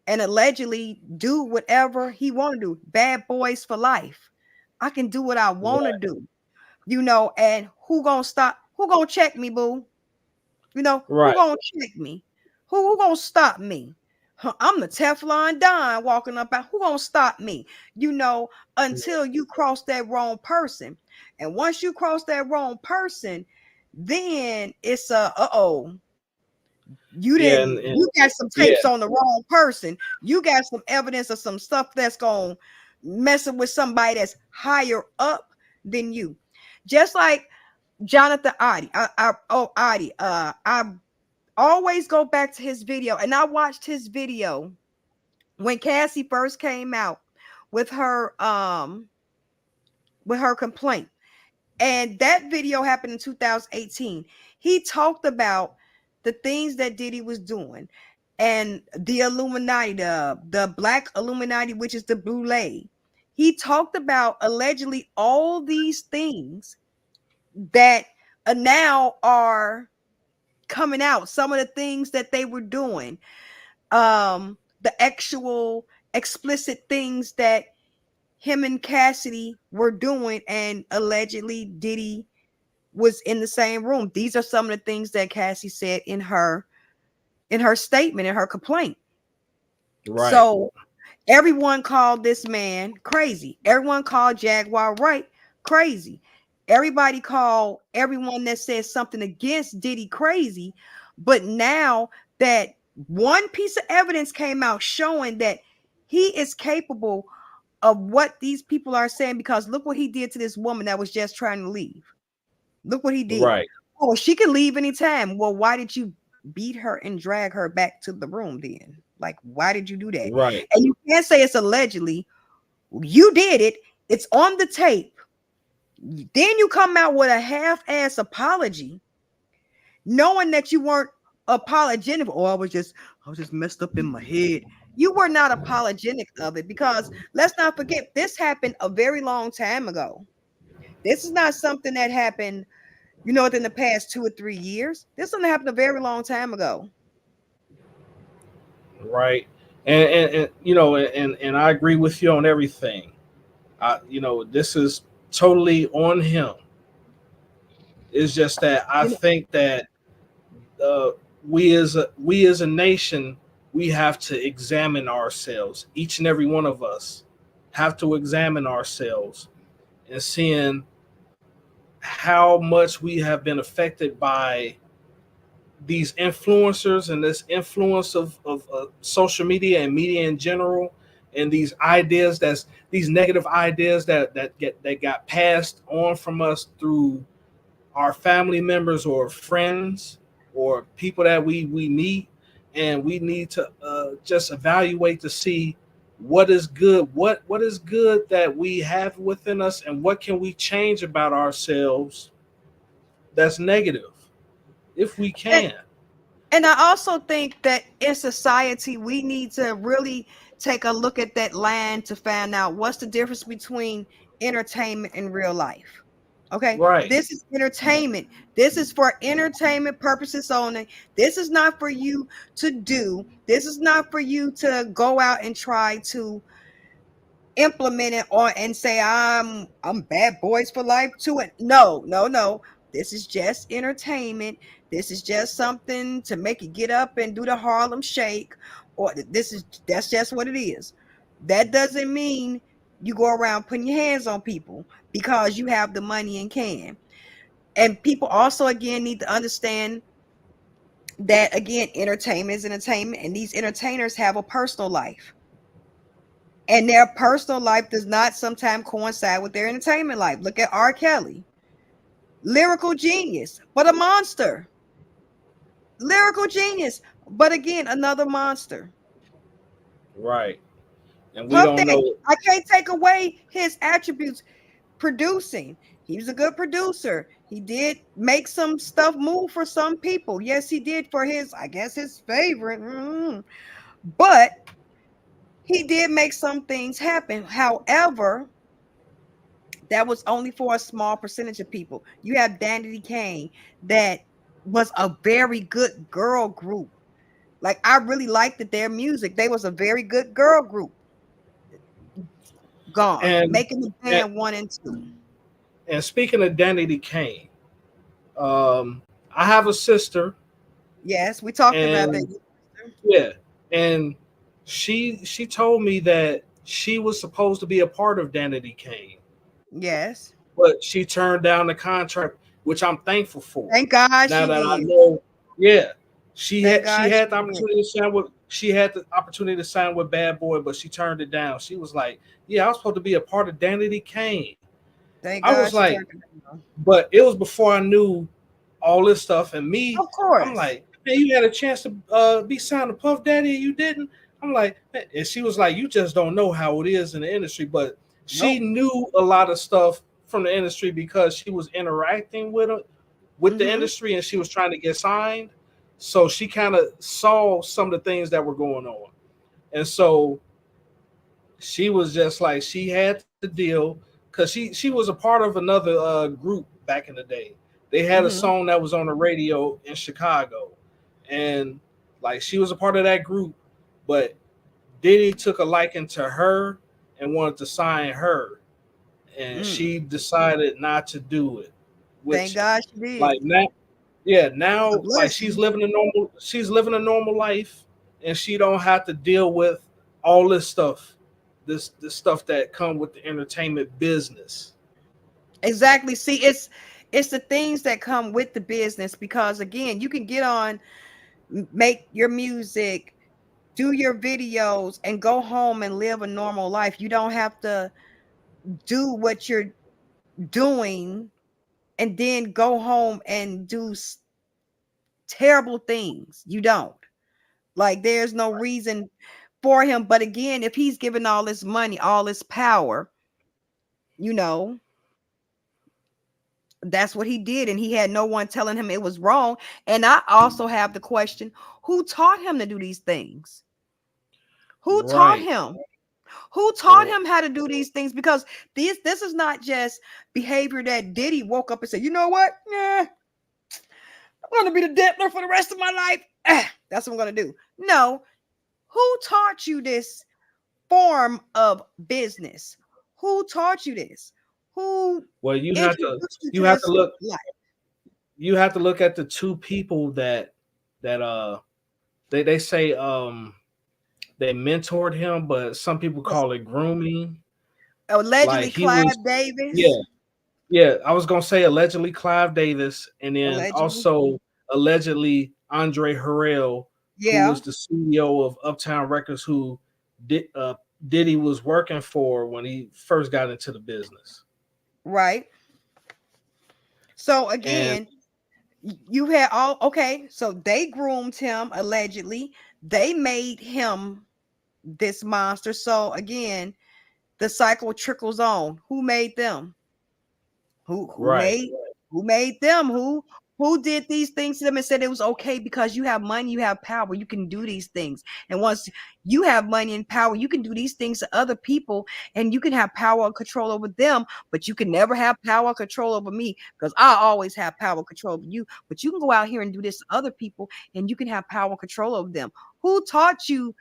and allegedly do whatever he want to do. Bad boys for life. I can do what I want to Right, do. And who gonna stop? Who gonna check me, boo? Who right, gonna check me? Who gonna stop me? Huh, I'm the Teflon Don walking up out. Who gonna stop me? You know, until you cross that wrong person. And once you cross that wrong person, then it's a Yeah, you got some yeah, tapes on the wrong person. You got some evidence of some stuff that's gonna messing with somebody that's higher up than you. Just like Jonathan Adi. Adi. I always go back to his video, and I watched his video when Cassie first came out with her complaint. And that video happened in 2018. He talked about the things that Diddy was doing and the Illuminati, the black Illuminati, which is the Boule. He talked about allegedly all these things that now are coming out. Some of the things that they were doing, the actual explicit things that him and Cassidy were doing, and allegedly Diddy was in the same room. These are some of the things that Cassie said in her statement, in her complaint. right, So everyone called this man crazy. Everyone called Jaguar Wright crazy. Everybody called everyone that says something against Diddy crazy. But now that one piece of evidence came out showing that he is capable of what these people are saying, because look what he did to this woman that was just trying to leave. Look what he did. right, Oh, she can leave anytime. Well, why did you beat her and drag her back to the room then? Like, why did you do that? right, And you can't say it's allegedly. You did it. It's on the tape. Then you come out with a half-ass apology, knowing that you weren't apologetic. Oh, I was just messed up in my head. You were not apologetic of it, because let's not forget, this happened a very long time ago. This is not something that happened, within the past 2 or 3 years. This something happened a very long time ago. right. And and I agree with you on everything. This is totally on him. It's just that I You know, think that uh, we as a nation, we have to examine ourselves. Each and every one of us have to examine ourselves and seeing how much we have been affected by these influencers and this influence of social media and media in general, and these ideas, that's these negative ideas that got passed on from us through our family members or friends or people that we meet. And we need to just evaluate to see what is good, what is good that we have within us, and what can we change about ourselves that's negative, if we and, can. and I also think that in society, we need to really take a look at that line to find out what's the difference between entertainment and real life. Okay, Right, this is entertainment. This is for entertainment purposes only. This is not for you to do. This is not for you to go out and try to implement it or and say I'm bad boys for life to it. No, no, no. This is just entertainment. This is just something to make you get up and do the Harlem Shake, or that's just what it is. That doesn't mean you go around putting your hands on people because you have the money and can. And people also again need to understand that again, entertainment is entertainment, and these entertainers have a personal life. And their personal life does not sometimes coincide with their entertainment life. Look at R. Kelly, lyrical genius, but a monster. Lyrical genius, but again, another monster. right. And we Puff don't Daddy, know. I can't take away his attributes. Producing, he was a good producer. He did make some stuff move for some people. Yes, he did for his, I guess, his favorite. But he did make some things happen. However, that was only for a small percentage of people. You have Danity Kane, that was a very good girl group. Like, I really liked their music. They was a very good girl group. Gone, and making the and, band 1 and 2. and speaking of Danny Kane, I have a sister, Yes, we talked about and that. yeah, and she told me that she was supposed to be a part of Danity Kane, Yes. but she turned down the contract, which I'm thankful for. Thank God Now she that I did. know, yeah, Thank she God had she the did. opportunity to sign with Bad Boy, but she turned it down. She was like, "Yeah, I was supposed to be a part of Danity Kane." Thank I God was she like, turned it down. but it was before I knew all this stuff. And me, Of I'm course. like, man, you had a chance to be signed to Puff Daddy and you didn't. I'm like, and she was like, you just don't know how it is in the industry. But she Nope. knew a lot of stuff from the industry because she was interacting with the Mm-hmm. industry and she was trying to get signed. So she kind of saw some of the things that were going on. And so she was just like she had to deal because she was a part of another group back in the day. They had a Mm-hmm. song that was on the radio in Chicago, and like she was a part of that group, but Diddy took a liking to her and wanted to sign her, and Mm. she decided not to do it. Thank Which, God she did. like now, yeah, It's a now like blessing. she's living a normal life, and she don't have to deal with all this stuff, this stuff that come with the entertainment business. Exactly. See, it's the things that come with the business because again, you can get on, make your music, do your videos, and go home and live a normal life. You don't have to do what you're doing and then go home and do terrible things. You don't. Like there's no reason for him. But again, if he's given all this money, all this power, you know, that's what he did. And he had no one telling him it was wrong. And I also have the question, who taught him to do these things? Who taught Right. him? Who taught Right. him how to do these things? Because this is not just behavior that Diddy woke up and said, you know what? Yeah, I'm gonna be the Diddler for the rest of my life. That's what I'm gonna do. No, who taught you this form of business? Who taught you this? Who Well, introduced you to you have to this look life? you have to look at the two people that they say they mentored him, but some people call it grooming. Like Allegedly, he was, Clive yeah, Davis. yeah. I was gonna say allegedly Clive Davis, and then Allegedly, also allegedly Andre Harrell, who yeah, was the CEO of Uptown Records, who did Diddy was working for when he first got into the business. right. So And again, you had all okay. So they groomed him allegedly. They made him this monster. So again, the cycle trickles on. Who made them? Who who right, made who made them? Who did these things to them and said it was okay because you have money, you have power, you can do these things. And once you have money and power, you can do these things to other people and you can have power and control over them, but you can never have power and control over me because I always have power and control over you. But you can go out here and do this to other people and you can have power and control over them. Who taught you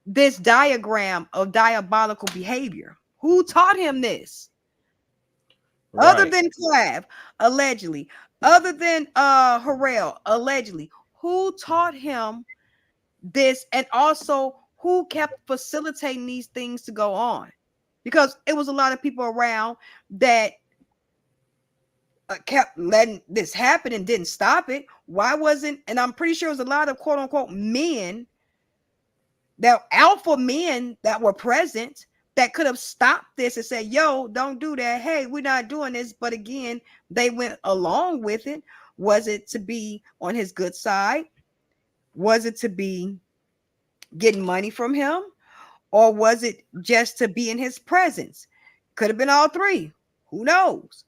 this diagram of diabolical behavior? Who taught him this? Other right, than Clav, allegedly, other than Harrell, allegedly, who taught him this, and also who kept facilitating these things to go on? Because it was a lot of people around that kept letting this happen and didn't stop it. Why wasn't? And I'm pretty sure it was a lot of quote unquote men, that alpha men that were present, that could have stopped this and said, yo, don't do that. Hey, we're not doing this. But again, they went along with it. Was it to be on his good side? Was it to be getting money from him? Or was it just to be in his presence? Could have been all three. Who knows?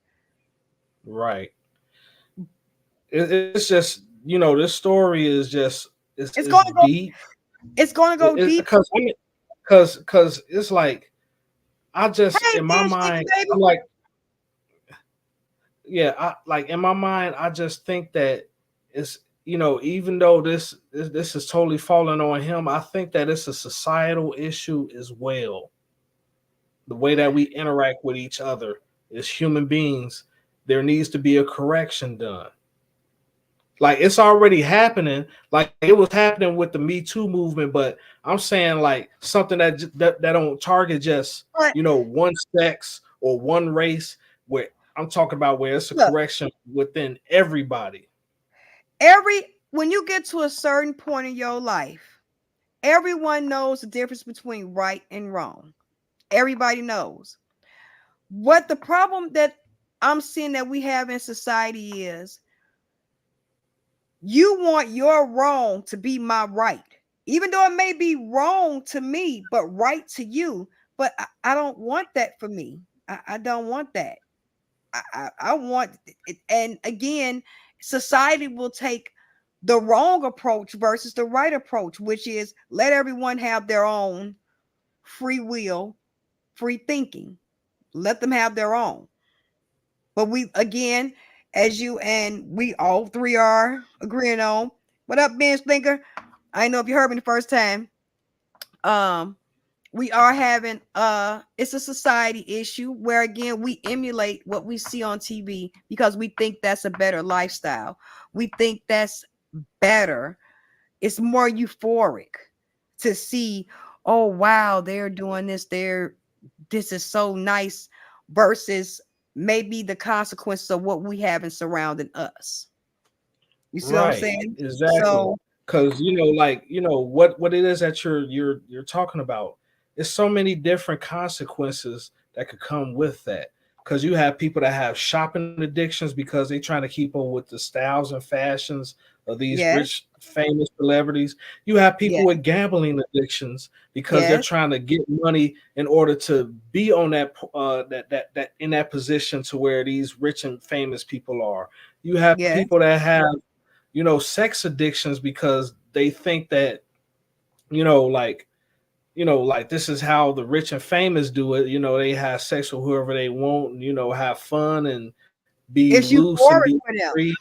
right. It's just this story is just It's it's gonna go, deep. it's gonna go deep. Because because it's like I just Hey in my man, shaky mind baby. I'm like, yeah, I like in my mind I just think that it's even though this is totally falling on him, I think that it's a societal issue as well. The way that we interact with each other as human beings, there needs to be a correction done. Like it's already happening. Like it was happening with the Me Too movement, but I'm saying like something that don't target just But one sex or one race. Where I'm talking about where it's a look, correction within everybody. when you get to a certain point in your life, everyone knows the difference between right and wrong. Everybody knows. What the problem that I'm seeing that we have in society is you want your wrong to be my right, even though it may be wrong to me, but right to you. But I don't want that for me. I don't want that. I want it. And again, society will take the wrong approach versus the right approach, which is let everyone have their own free will, free thinking. Let them have their own. But we, again, as you and we all three are agreeing on, what up, bench thinker? I know if you heard me the first time. We are having it's a society issue where again we emulate what we see on TV because we think that's a better lifestyle. We think that's better. It's more euphoric to see, oh wow, they're doing this is so nice versus maybe the consequences of what we have in surrounding us. You see what I'm Right, saying? exactly. So Because what it is that you're talking about. There's so many different consequences that could come with that. Because you have people that have shopping addictions because they're trying to keep up with the styles and fashions of these yes, rich, famous celebrities. You have people yes, with gambling addictions because they're yes, trying to get money in order to be on that in that position to where these rich and famous people are. You have yes. people that have sex addictions because they think that, like, like this is how the rich and famous do it. They have sex with whoever they want and, have fun and be It's loose and euphoric be for them. free.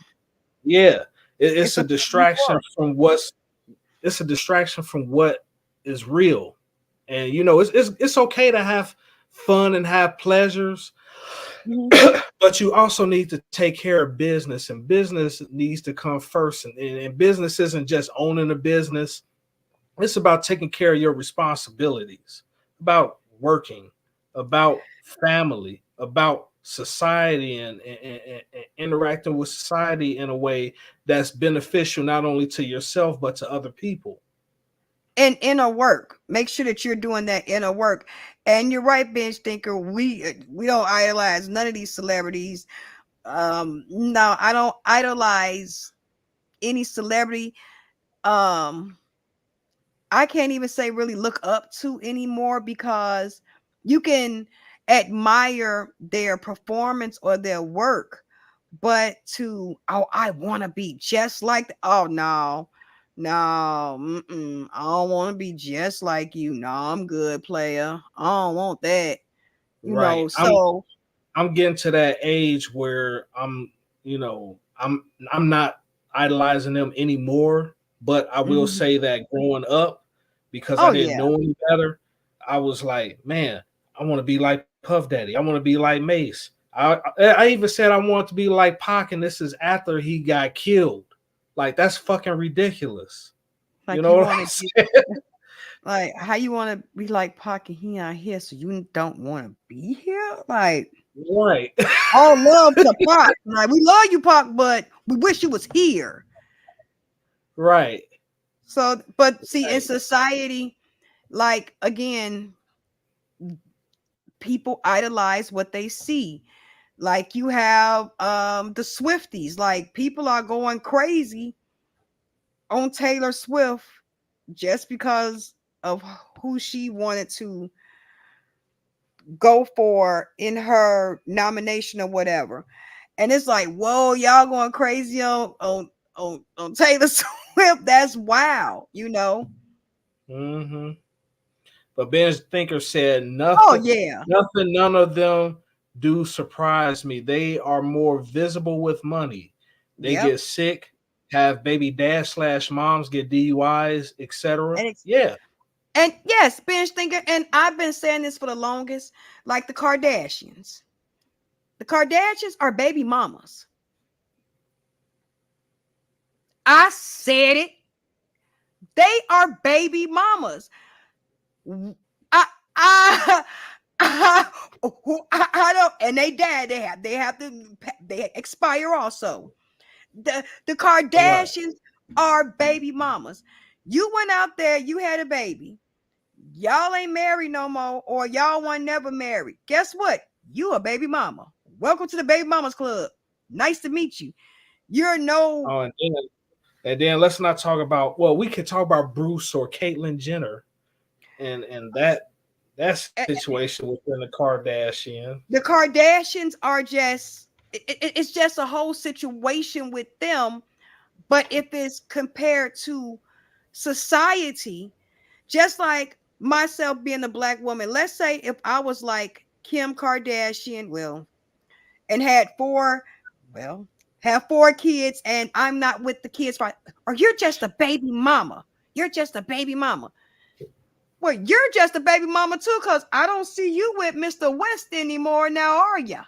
Yeah. It's It's a a distraction euphoric. from what is real. And, it's okay to have fun and have pleasures, Mhm. but you also need to take care of business, and business needs to come first. And business isn't just owning a business. It's about taking care of your responsibilities, about working, about family, about society, and interacting with society in a way that's beneficial not only to yourself but to other people. And inner work. Make sure that you're doing that inner work. And you're right, bench thinker. We don't idolize none of these celebrities. No, I don't idolize any celebrity. Um, I can't even say really look up to anymore because you can admire their performance or their work, but oh, I want to be just like oh no, no, I don't want to be just like you. No, I'm good, player. I don't want that. Right. I'm So I'm getting to that age where you know, I'm I'm not idolizing them anymore, but I will mhm. say that growing up, because I Oh didn't yeah, know any better, I was like, man, I want to be like Puff Daddy. I want to be like Mace. I even said I want to be like Pac, and this is after he got killed. Like that's fucking ridiculous. You like know you what want I'm to be saying? like how you want to be like Pocket. He not here, so you don't want to be here. Like Right. all love to Pac. Like we love you, Pac, but we wish you was here. Right. So, but see, in Right. society, like again, people idolize what they see. Like you have the Swifties, like people are going crazy on Taylor Swift just because of who she wanted to go for in her nomination or whatever. And it's like, whoa, y'all going crazy on Taylor Swift. That's wow, Mm-hmm. But Ben Thinker said Oh nothing, yeah, none of them do surprise me. They are more visible with money. They yep. get sick, have baby dads slash moms get DUIs, etc. And it's Yeah, and yes, binge thinker. And I've been saying this for the longest, like the Kardashians. The Kardashians are baby mamas. I said it. They are baby mamas. I I I don't, and they dad, they expire also. The Right. Kardashians are baby mamas. You went out there, you had a baby. Y'all ain't married no more, or y'all weren't never married. Guess what? You a baby mama. Welcome to the baby mamas club. Nice to meet you. You're no. Oh, and then let's not talk about. Well, we could talk about Bruce or Caitlyn Jenner, and that eh, situation within the Kardashian. The Kardashians are just. It's just a whole situation with them. But if it's compared to society, just like myself being a black woman, let's say if I was like Kim Kardashian, well, and had well, have four kids, and I'm not with the kids, right? Or you're just a baby mama. You're just a baby mama. Well, you're just a baby mama too, because I don't see you with Mr. West anymore now, are ya?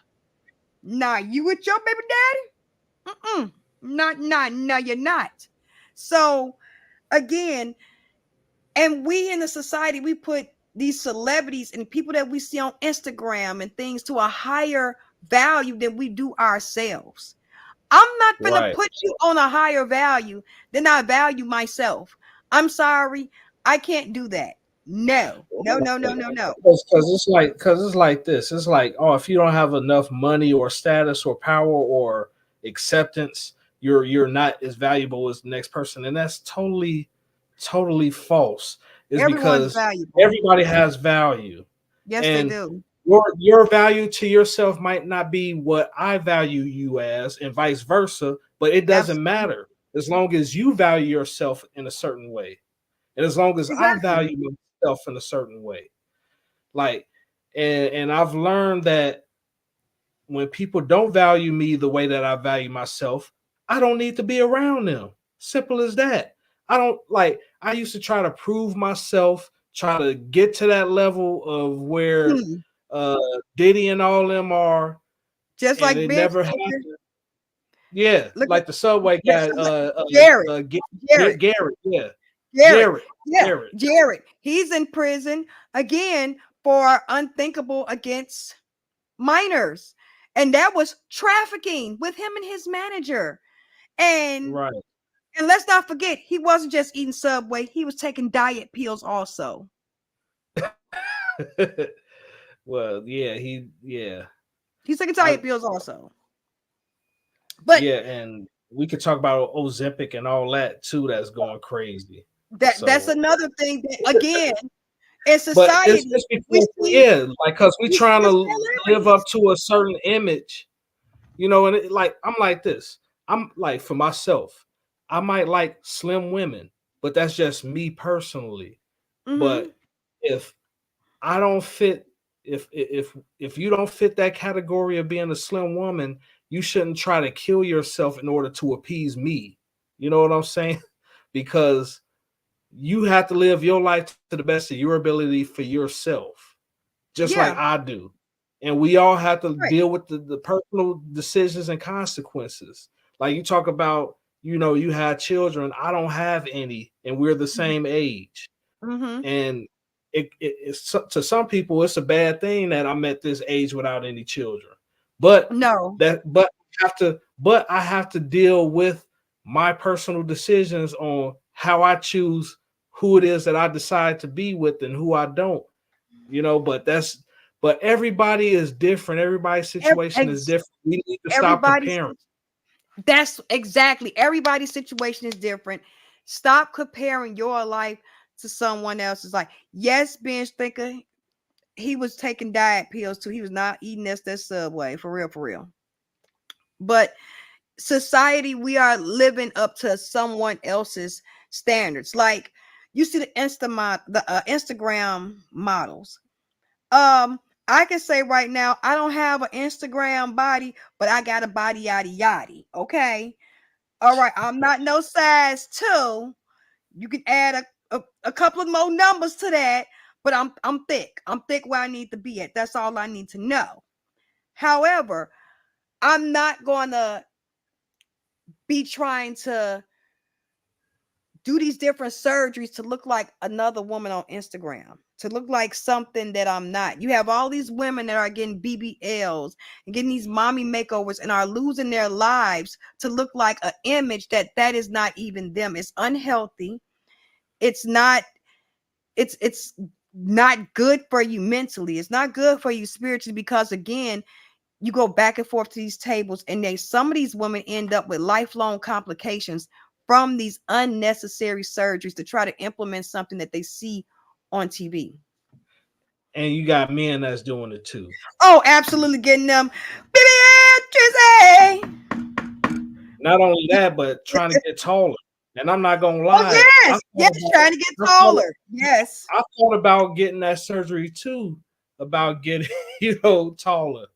Nah, you with your baby daddy? Mm-mm. No, you're not. So again, and we in the society, we put these celebrities and people that we see on Instagram and things to a higher value than we do ourselves. I'm not gonna Right. put you on a higher value than I value myself. I'm sorry, I can't do that. No, no, no, no, no, no. Because it's like this. It's like, oh, if you don't have enough money or status or power or acceptance, you're not as valuable as the next person, and that's totally false. Is Everyone's because valuable. everybody has value, Yes, they and do. your value to yourself might not be what I value you as, and vice versa. But it doesn't Absolutely. matter as long as you value yourself in a certain way, and as long as I Exactly. value myself in a certain way. Like, and I've learned that when people don't value me the way that I value myself, I don't need to be around them. Simple as that. I don't like, I used to try to prove myself, try to get to that level of where Hmm. uh Diddy and all them are, Just and like it Ben never Stinker. happened. Yeah, Look at like the subway guy, Jared. Jared. Garrett, yeah, Jared. Garrett, Yeah, Garrett, Jared. He's in prison again for unthinkable against minors. And that was trafficking with him and his manager. And right. and let's not forget, he wasn't just eating Subway, he was taking diet pills also. Well, yeah, yeah. He's taking I diet pills also. But Yeah, and we could talk about Ozempic and all that too. That's going crazy. that's So, another thing that again in but it's society we because see yeah, like because we we see trying the to live up celebrities. to a certain image, you know. And like I'm like this. I'm like for myself, I might like slim women, but that's just me personally. Mm-hmm. But if I don't fit, if you don't fit that category of being a slim woman, you shouldn't try to kill yourself in order to appease me. You know what I'm saying? Because you have to live your life to the best of your ability for yourself, just like Yeah, I do. And we all have to right. deal with the personal decisions and consequences. Like you talk about, you had children. I don't have any, and we're the same age. Mm-hmm. And it's to some people it's a bad thing that I'm at this age without any children. But No. I have to deal with my personal decisions on how I choose who it is that I decide to be with and who I don't. But everybody is different. Everybody's Ev- situation is ex- different. We need to stop Everybody's comparing. that's exactly everybody's situation is different. Stop comparing your life to someone else's life. Yes, Ben Stinker, he was taking diet pills too. He was not eating that Subway for real, for real. But society, we are living up to someone else's standards. Like you see the Instagram models. I can say right now, I don't have an Instagram body, but I got a body yada yada. Okay. All right. I'm not no size 2. You can add a couple of more numbers to that, but I'm thick. I'm thick where I need to be at. That's all I need to know. However, I'm not gonna be trying to do these different surgeries to look like another woman on Instagram, to look like something that I'm not. You have all these women that are getting BBLs and getting these mommy makeovers and are losing their lives to look like an image that is not even them. It's unhealthy. It's not good for you mentally. It's not good for you spiritually, because again, you go back and forth to these tables, and some of these women end up with lifelong complications from these unnecessary surgeries to try to implement something that they see on TV. And you got men that's doing it too. Oh, absolutely, getting them. Not only that, but trying to get taller. And I'm not gonna Oh, lie. yes, trying to get taller. Yes. I thought about getting that surgery too, about getting, taller.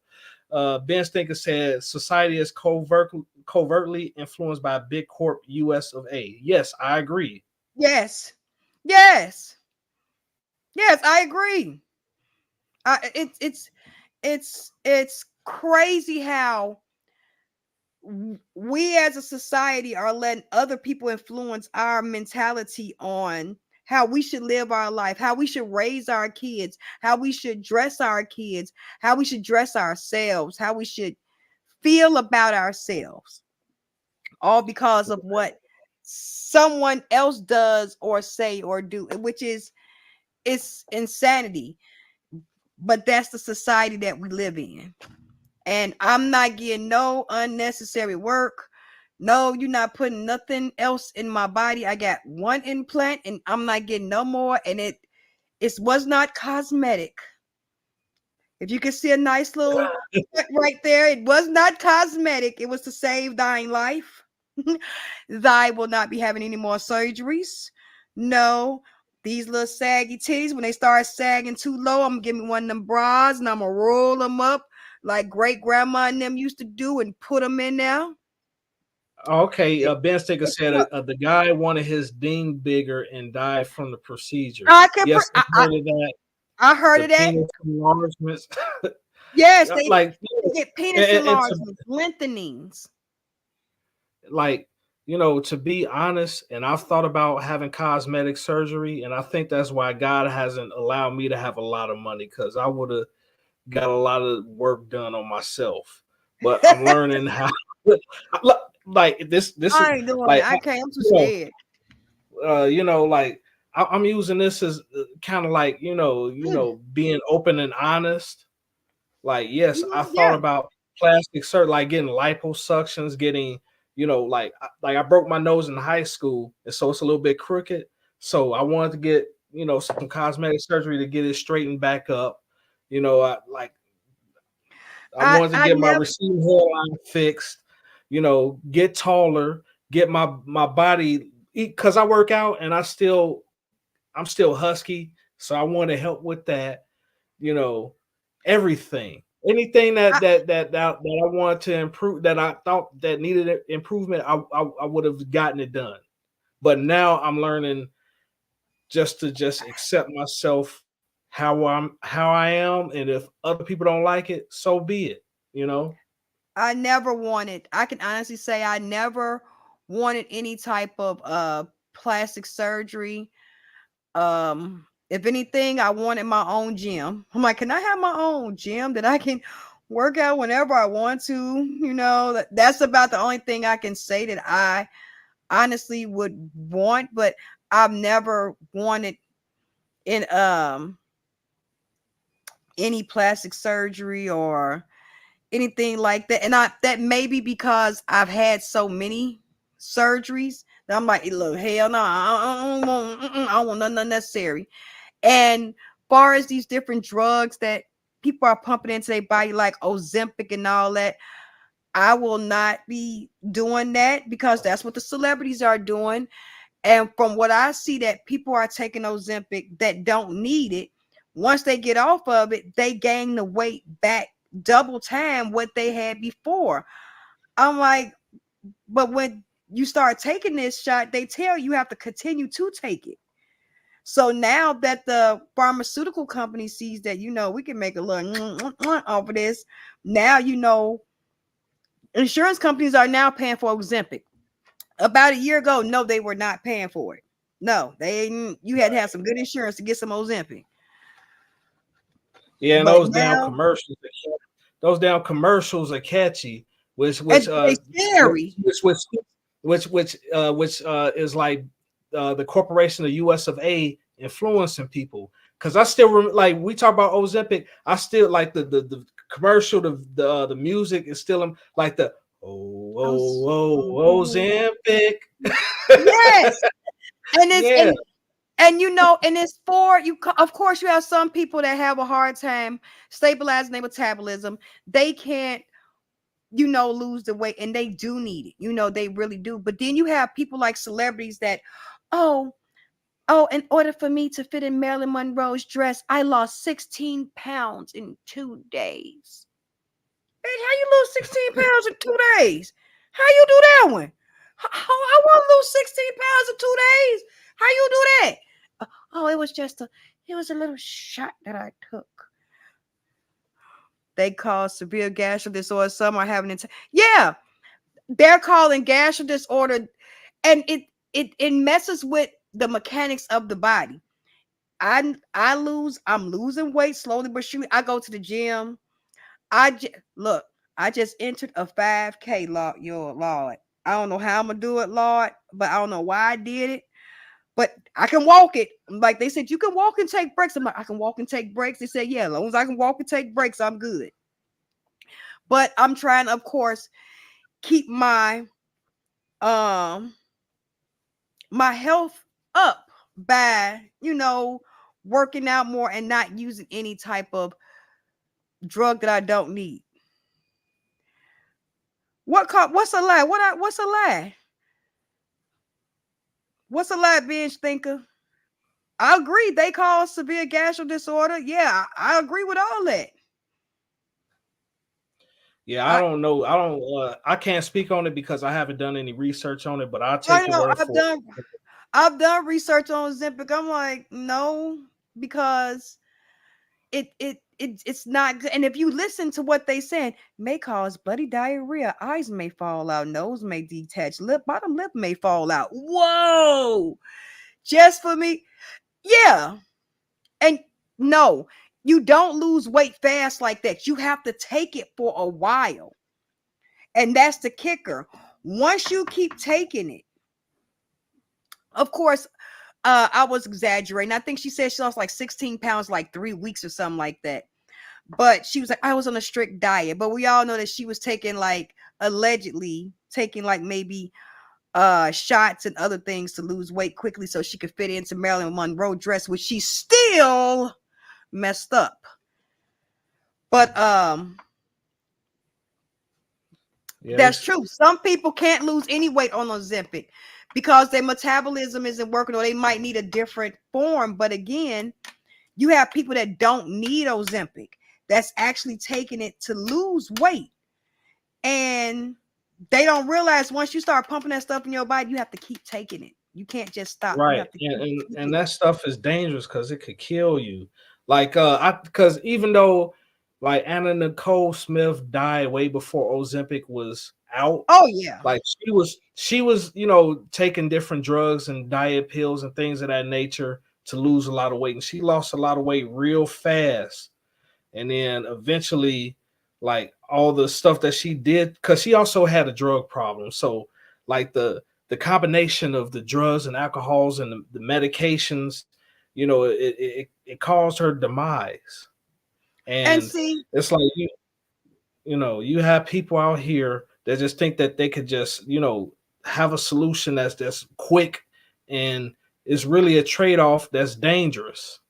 Ben Stinker said society is covertly influenced by big corp US of A. Yes, I agree. Yes, I agree. It's crazy how we as a society are letting other people influence our mentality on how we should live our life, how we should raise our kids, how we should dress our kids, how we should dress ourselves, how we should feel about ourselves, all because of what someone else does or say or do, which is, it's insanity. But that's the society that we live in. And I'm not getting no unnecessary work. No, you're not putting nothing else in my body. I got one implant and I'm not getting no more. And it was not cosmetic. If you can see a nice little right there, it was not cosmetic. It was to save thine life. Thy will not be having any more surgeries. No, these little saggy titties, when they start sagging too low, I'm gonna give me one of them bras and I'm gonna roll them up like great grandma and them used to do and put them in there. Okay, Ben Sticker said the guy wanted his ding bigger and died from the procedure. Yes, I heard of that. I heard of that. Penis enlargements. Yes, they get penis enlargements, lengthenings. Like, to be honest, and I've thought about having cosmetic surgery, and I think that's why God hasn't allowed me to have a lot of money, because I would have got a lot of work done on myself. But I'm learning how. Like this I ain't doing it. I can't. I'm too scared. Like I'm using this as kind of like being open and honest. Like, yes, I thought about plastic surgery, like getting liposuctions, getting like I broke my nose in high school, and so it's a little bit crooked. So I wanted to get some cosmetic surgery to get it straightened back up. I wanted to get my receding hairline fixed. Get taller, get my body, because I work out and I'm still husky, so I want to help with that. Everything, anything that I wanted to improve, that I thought that needed improvement, I would have gotten it done. But now I'm learning just to accept myself how I am, and if other people don't like it, so be it. I never wanted, I can honestly say I never wanted any type of plastic surgery. If anything, I wanted my own gym. I'm like, can I have my own gym that I can work out whenever I want to? That's about the only thing I can say that I honestly would want, but I've never wanted in any plastic surgery or anything like that. And that may be because I've had so many surgeries that I'm like, look, hell no, I don't want nothing unnecessary. And far as these different drugs that people are pumping into their body, like Ozempic and all that, I will not be doing that, because that's what the celebrities are doing. And from what I see, that people are taking Ozempic that don't need it. Once they get off of it, they gain the weight back double time what they had before. I'm like, but when you start taking this shot, they tell you have to continue to take it. So now that the pharmaceutical company sees that, we can make a little off of this, now, insurance companies are now paying for Ozempic. About a year ago, no, they were not paying for it. No, they ain't. You had to have some good insurance to get some Ozempic. Yeah, and But now, those damn commercials are catchy, and they scary. is like the corporation of US of A influencing people. Because I still like we talk about Ozempic, I still like the commercial, the music is still like the Ozempic. Yes, and it's Yeah, and you know, and it's for you. Of course, you have some people that have a hard time stabilizing their metabolism. They can't, you know, lose the weight, and they do need it. You know, they really do. But then you have people like celebrities that, oh, in order for me to fit in Marilyn Monroe's dress, I lost 16 pounds in 2 days. Hey, how you lose 16 pounds in 2 days? How you do that one? I want to lose 16 pounds in 2 days. How you do that? Oh, it was a little shot that I took. They call severe gastro disorder. Some are having yeah, they're calling gastro disorder, and it messes with the mechanics of the body. I'm losing weight slowly but surely. I go to the gym. Look, I just entered a 5K, Lord. I don't know how I'm gonna do it, Lord, but I don't know why I did it. But I can walk it. Like they said, you can walk and take breaks. I'm like, I can walk and take breaks. They said, yeah, as long as I can walk and take breaks, I'm good. But I'm trying, of course, keep my my health up by, you know, working out more and not using any type of drug that I don't need. What's a lie? What's a lie? What's a lie, binge thinker? I agree. They call severe gastro disorder. Yeah, I agree with all that. yeah. I don't know. I can't speak on it because I haven't done any research on it. But I'll I take your know word for it. I've done research on Ozempic. I'm like, no, because it's not good. And if you listen to what they said, may cause bloody diarrhea, eyes may fall out, nose may detach, bottom lip may fall out. Whoa, just for me. Yeah. And no, you don't lose weight fast like that. You have to take it for a while. And that's the kicker. Once you keep taking it, of course, I was exaggerating. I think she said she lost like 16 pounds, like 3 weeks or something like that. But she was like, I was on a strict diet. But we all know that she was taking, like, allegedly taking like maybe shots and other things to lose weight quickly so she could fit into Marilyn Monroe dress, which she still messed up. But Yeah, that's true. Some people can't lose any weight on Ozempic because their metabolism isn't working, or they might need a different form. But again, you have people that don't need Ozempic that's actually taking it to lose weight, and they don't realize once you start pumping that stuff in your body, you have to keep taking it. You can't just stop. You right. have to keep And taking that stuff is dangerous because it could kill you. Like because even though like Anna Nicole Smith died way before Ozempic was out, Oh yeah. like she was you know taking different drugs and diet pills and things of that nature to lose a lot of weight, and she lost a lot of weight real fast. And then eventually, like all the stuff that she did, because she also had a drug problem, so like the combination of the drugs and alcohols and the medications, you know, it caused her demise. And And see, it's like you know, you have people out here that just think that they could just, you know, have a solution that's quick, and it's really a trade-off that's dangerous.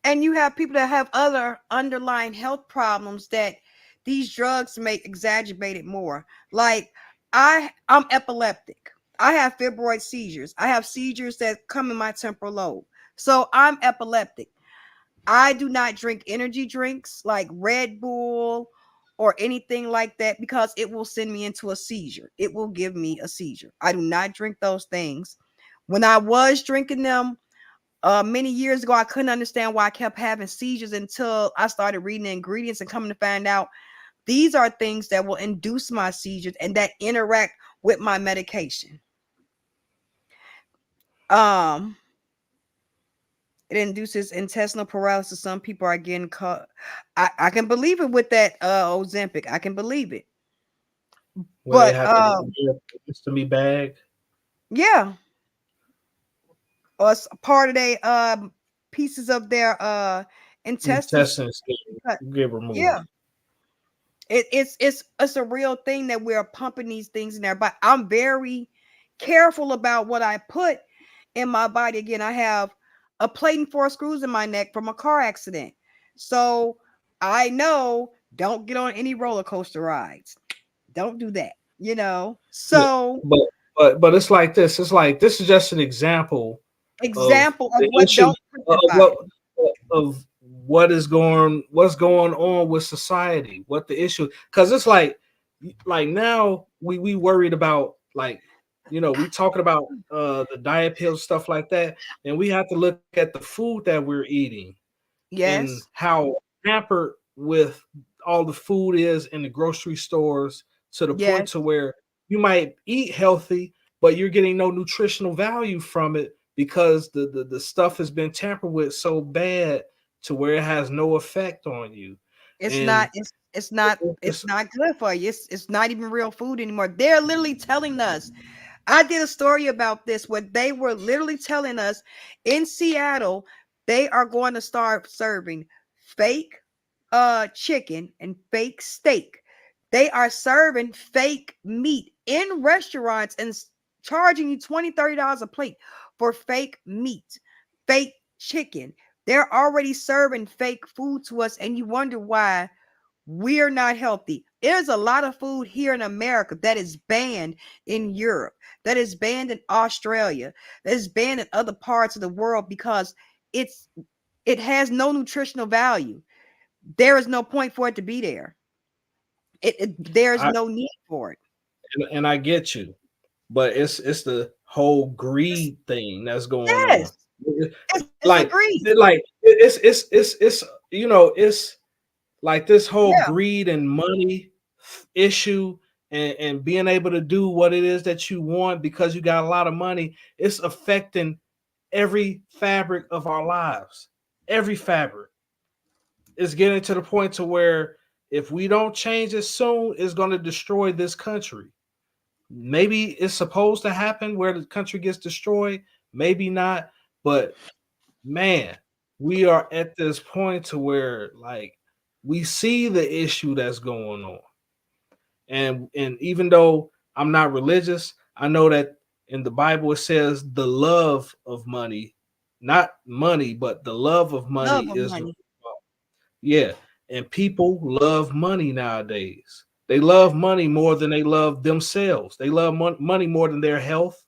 and you have people that have other underlying health problems that these drugs make exacerbated more. Like I'm epileptic. I have fibroid seizures. I have seizures that come in my temporal lobe. So I'm epileptic. I do not drink energy drinks like Red Bull or anything like that because it will send me into a seizure. It will give me a seizure. I do not drink those things. When I was drinking them many years ago, I couldn't understand why I kept having seizures until I started reading the ingredients and coming to find out these are things that will induce my seizures and that interact with my medication. It induces intestinal paralysis. Some people are getting caught. I can believe it with that Ozempic. I can believe it. Where they But have to used to be bagged. yeah, or it's part of their pieces of their intestines. Intestines get removed. Yeah. It's a real thing that we're pumping these things in there. But I'm very careful about what I put in my body. Again, I have a plate and 4 screws in my neck from a car accident. So I know, don't get on any roller coaster rides. Don't do that, you know. Yeah, So but it's like this. It's like this is just an example of example of the what issue don't put of in the body. what's going on with society, what the issue, because it's like now we worried about, like, we talking about the diet pills, stuff like that, and we have to look at the food that we're eating and Yes, how hampered with all the food is in the grocery stores, to the point to yes. where you might eat healthy, but you're getting no nutritional value from it because the stuff has been tampered with so bad to where it has no effect on you. It's And not it's it's not good for you. It's not even real food anymore. They're literally telling us. I did a story about this where they were literally telling us in Seattle they are going to start serving fake chicken and fake steak. They are serving fake meat in restaurants and charging you $20-$30 a plate for fake meat, fake chicken. They're already serving fake food to us, and you wonder why we're not healthy. There's a lot of food here in America that is banned in Europe, that is banned in Australia, that is banned in other parts of the world because it's it has no nutritional value. There is no point for it to be there. There's I no need for it. and I get you, but it's the whole greed thing that's going on. Yes, it's Like agreed. it's it's like this whole Yeah, greed and money issue, and being able to do what it is that you want because you got a lot of money. It's affecting every fabric of our lives. Every fabric is getting to the point to where if we don't change it soon, it's going to destroy this country. Maybe it's supposed to happen where the country gets destroyed, maybe not, but man, we are at this point to where, like, we see the issue that's going on. And even though I'm not religious, I know that in the Bible it says the love of money, not money, but the love of money love of is, money yeah. And people love money nowadays. They love money more than they love themselves. They love money more than their health,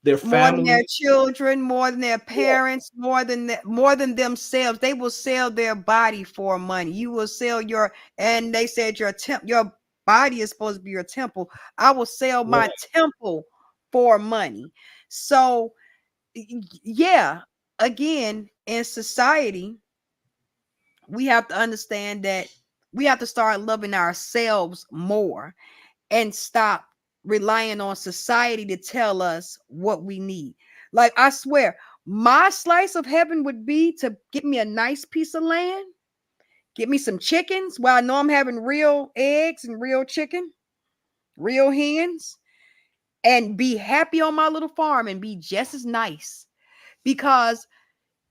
their more than their family. children, more than their Yeah, parents, more than themselves. They will sell their body for money. You will sell your, and they said your body is supposed to be your temple. I will sell my right. temple for money. So yeah, again, in society, we have to understand that we have to start loving ourselves more and stop relying on society to tell us what we need. Like, I swear, my slice of heaven would be to get me a nice piece of land, get me some chickens where I know I'm having real eggs and real chicken, real hens, and be happy on my little farm and be just as nice. Because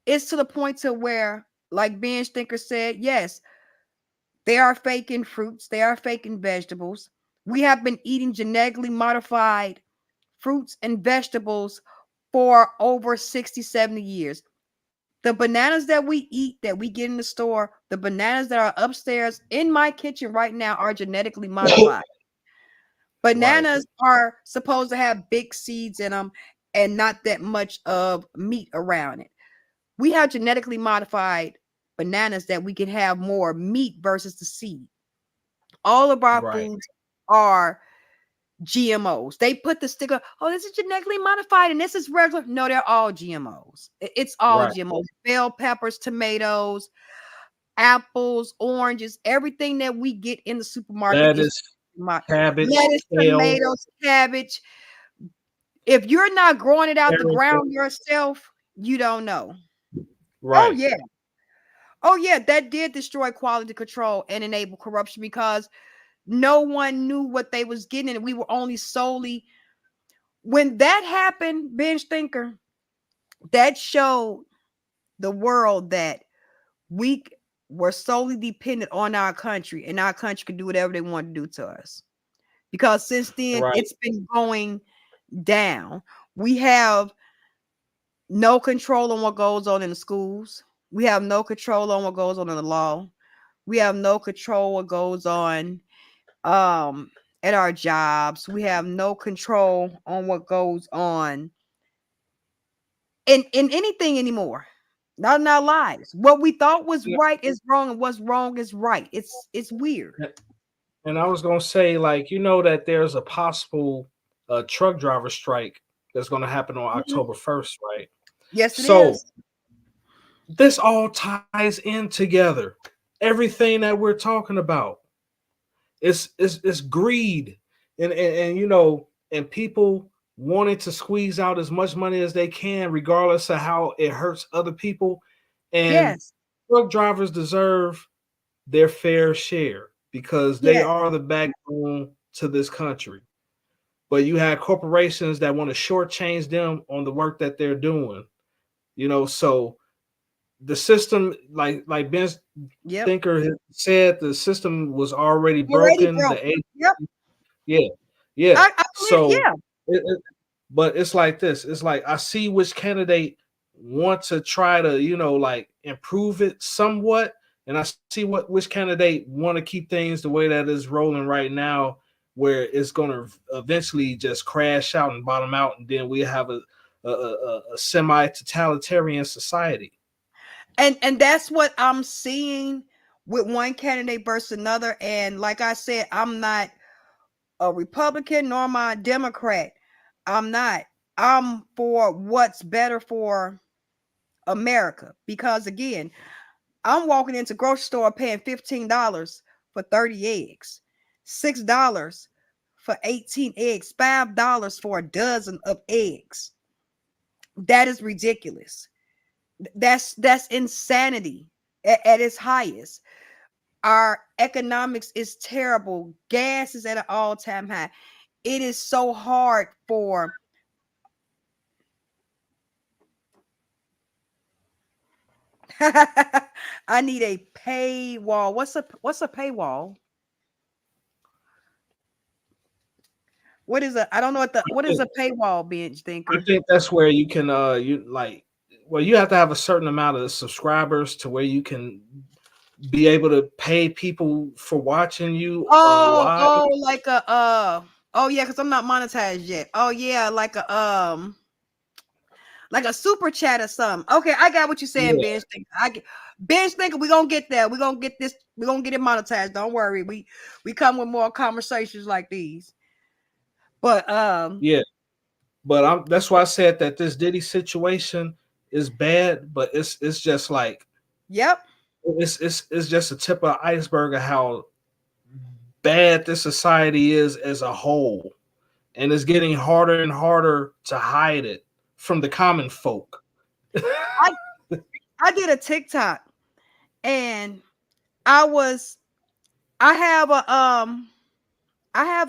it's to the point to where, like Ben Stinker said, yes, they are faking fruits, they are faking vegetables. We have been eating genetically modified fruits and vegetables for over 60, 70 years. The bananas that we eat, that we get in the store, the bananas that are upstairs in my kitchen right now are genetically modified. Right. Bananas are supposed to have big seeds in them and not that much of meat around it. We have genetically modified bananas that we can have more meat versus the seed. All of our Right. foods are GMOs. They put the sticker, oh, this is genetically modified and this is regular. No, they're all GMOs. It's all Right. GMOs. Bell peppers, tomatoes, apples, oranges, everything that we get in the supermarket is Lettuce, cabbage, lettuce, kale, tomatoes, cabbage. If you're not growing it out the carrots. ground yourself, you don't know. Oh Right. yeah. Oh yeah, that did destroy quality control and enable corruption because no one knew what they was getting, and we were only solely when that happened, bench thinker, that showed the world that we were solely dependent on our country, and our country could do whatever they want to do to us. Because since then, Right. it's been going down. We have no control on what goes on in the schools. We have no control on what goes on in the law. We have no control what goes on um at our jobs. We have no control on what goes on in anything anymore. Not in our lives. What we thought was And right is wrong, and what's wrong is right. It's weird. and I was gonna say, like, that there's a possible truck driver strike that's gonna happen on Mhm. October 1st, right? Yes, it So is. this all ties in together. Everything that we're talking about. It's greed and and people wanting to squeeze out as much money as they can regardless of how it hurts other people, and Yes. truck drivers deserve their fair share because they Yes. are the backbone to this country. But you have corporations that want to shortchange them on the work that they're doing. So the system, like Ben Yep. Thinker said, the system was already Already broken. broke. Yep. Yeah, yeah. I believe it. So, Yeah. but it's like this. It's like I see which candidate want to try to, like improve it somewhat, and I see what which candidate want to keep things the way that is rolling right now, where it's going to eventually just crash out and bottom out, and then we have a semi totalitarian society. And that's what I'm seeing with one candidate versus another. And like I said, I'm not a Republican nor am I a Democrat. I'm not. I'm for what's better for America. Because again, I'm walking into grocery store paying $15 for 30 eggs, $6 for 18 eggs, $5 for a dozen of eggs. That is ridiculous. That's insanity at its highest. Our economics is terrible. Gas is at an all-time high. It is so hard for I need a paywall. What's a paywall? What is a I don't know what is a paywall, bench I thinker? think that's where you can you like well you have to have a certain amount of subscribers to where you can be able to pay people for watching you live. Like a oh yeah, because I'm not monetized yet. Oh yeah, like a super chat or something. Okay, I got what you're saying, Yeah, bench thinker. Bench thinker, we're gonna get there. We're gonna get this, we're gonna get it monetized. Don't worry. We come with more conversations like these. But yeah. But that's why I said that this Diddy situation is bad, but it's just like yep. it's just a tip of the iceberg of how bad this society is as a whole. And it's getting harder and harder to hide it from the common folk. I I did a TikTok and I was I have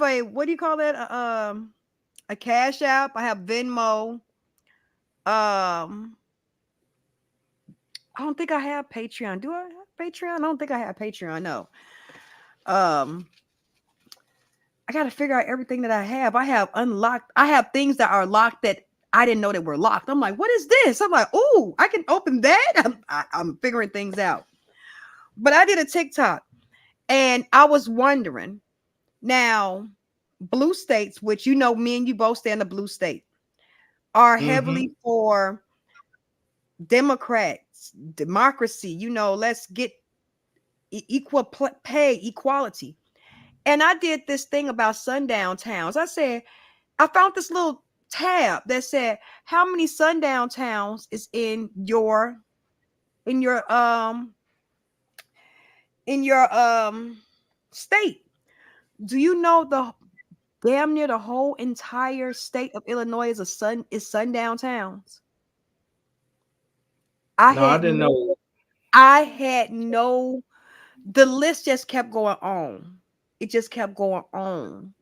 a what do you call that? A Cash App. I have Venmo. I don't think I have Patreon. Do I have Patreon? I don't think I have Patreon. No. Um, I got to figure out everything that I have. I have unlocked. I have things that are locked that I didn't know that were locked. I'm like, what is this? I'm like, oh, I can open that. I'm figuring things out. But I did a TikTok and I was wondering now, blue states, which me and you both stay in the blue state, are Mm-hmm. heavily for Democrats, democracy. Let's get equal pay, equality. And I did this thing about sundown towns. I said, I found this little tab that said how many sundown towns is in your in your state. Do you know the damn near the whole entire state of Illinois is sundown towns? I No, I had didn't no, know. I had no, the list just kept going on. It just kept going on.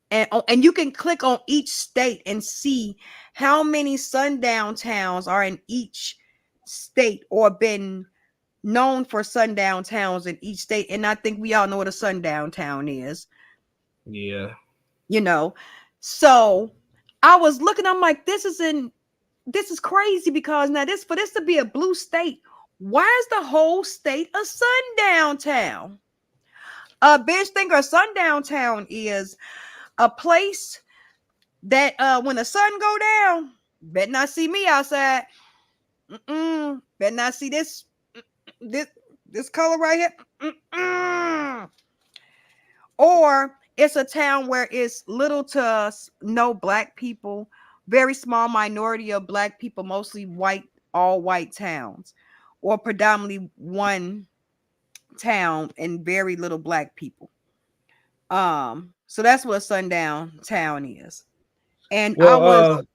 And you can click on each state and see how many sundown towns are in each state or been known for sundown towns in each state. And I think we all know what a sundown town is, Yeah. you know. So I was looking, I'm like, this is crazy, because now this, for this to be a blue state, why is the whole state a sundown town? A bitch think a sundown town is a place that when the sun go down, better not see me outside. Better not see this this color right here. Or it's a town where it's little to no black people, very small minority of black people, mostly white, all white towns, or predominantly one town and very little black people. So that's what a sundown town is. And I Well, was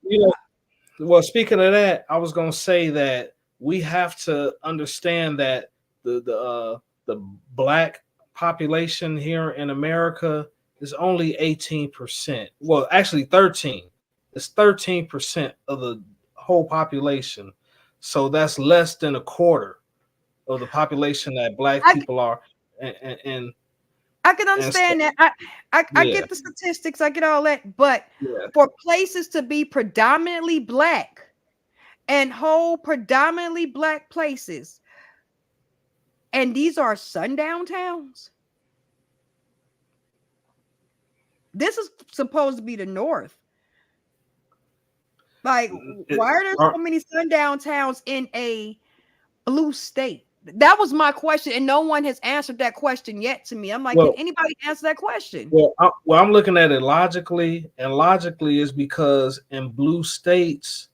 well, speaking of that, I was gonna say that we have to understand that the black population here in America is only 18%. Well, actually 13. It's 13% of the whole population. So that's less than a quarter of the population that black I people are. And and, I can and so, understand that. I yeah, get the statistics, I get all that, but yeah. for places to be predominantly black and hold predominantly black places, and these are sundown towns. This is supposed to be the North. Like, It, why are there so many sundown towns in a blue state? That was my question, and no one has answered that question yet to me. I'm like, can well, anybody answer that question? I'm looking at it logically, and logically is because in blue states,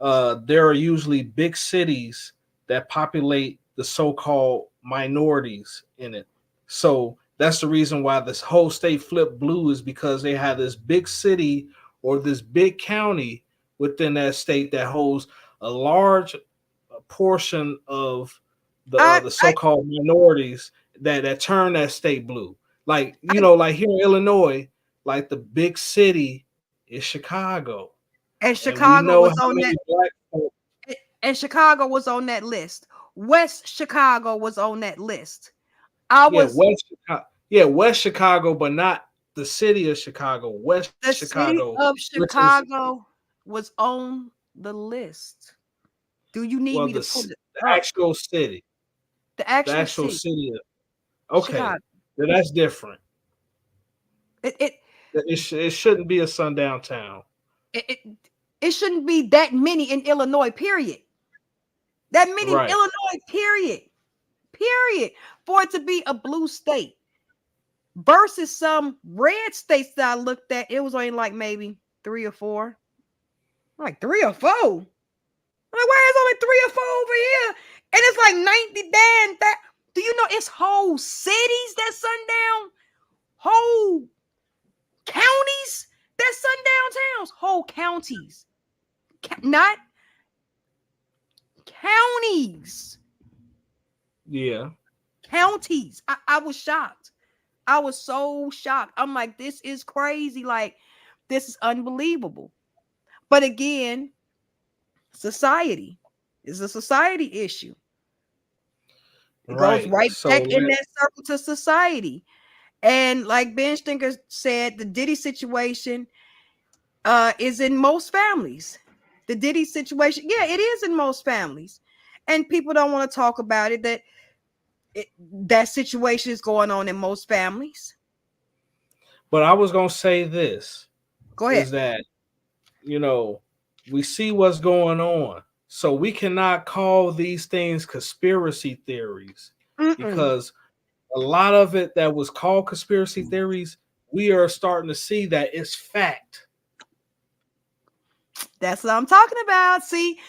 there are usually big cities that populate the so-called minorities in it. So that's the reason why this whole state flipped blue, is because they have this big city or this big county within that state that holds a large portion of I, the I, so-called minorities that turn that state blue. Like, I like here in Illinois, like the big city is Chicago, and and we Chicago know was how on many that. black folk. And Chicago was on that list. West Chicago was on that list. I Yeah, was West Chicago. Yeah, West Chicago, but not the city of Chicago. West The city Chicago, of which is Chicago was on the list. Do you need well me to pull it the up? actual city. The The actual actual city, city. Okay, Chicago. then that's different. It it It shouldn't be a sundown town. it it, it shouldn't be that many in Illinois. Period. That many in Right. Illinois. Period. Period. For it to be a blue state versus some red states that I looked at, it was only like maybe 3 or 4. Like 3 or 4. Like, why is only 3 or 4 over here? And it's like 90 damn that. Do you know it's whole cities that sundown? Whole counties that sundown towns? Whole counties. Not counties. Yeah. Counties. I was shocked. I was so shocked. I'm like, this is crazy. Like, this is unbelievable. But again, society is a society issue. It goes Right. right So back in that circle to society. And like Ben Stinker said, the Diddy situation is in most families. The Diddy situation, yeah, it is in most families. And people don't want to talk about it, that situation is going on in most families. but I was gonna say this Go ahead. is that you know we see what's going on. So we cannot call these things conspiracy theories, Mm-mm. because a lot of it that was called conspiracy theories, we are starting to see that it's fact. That's what I'm talking about. See,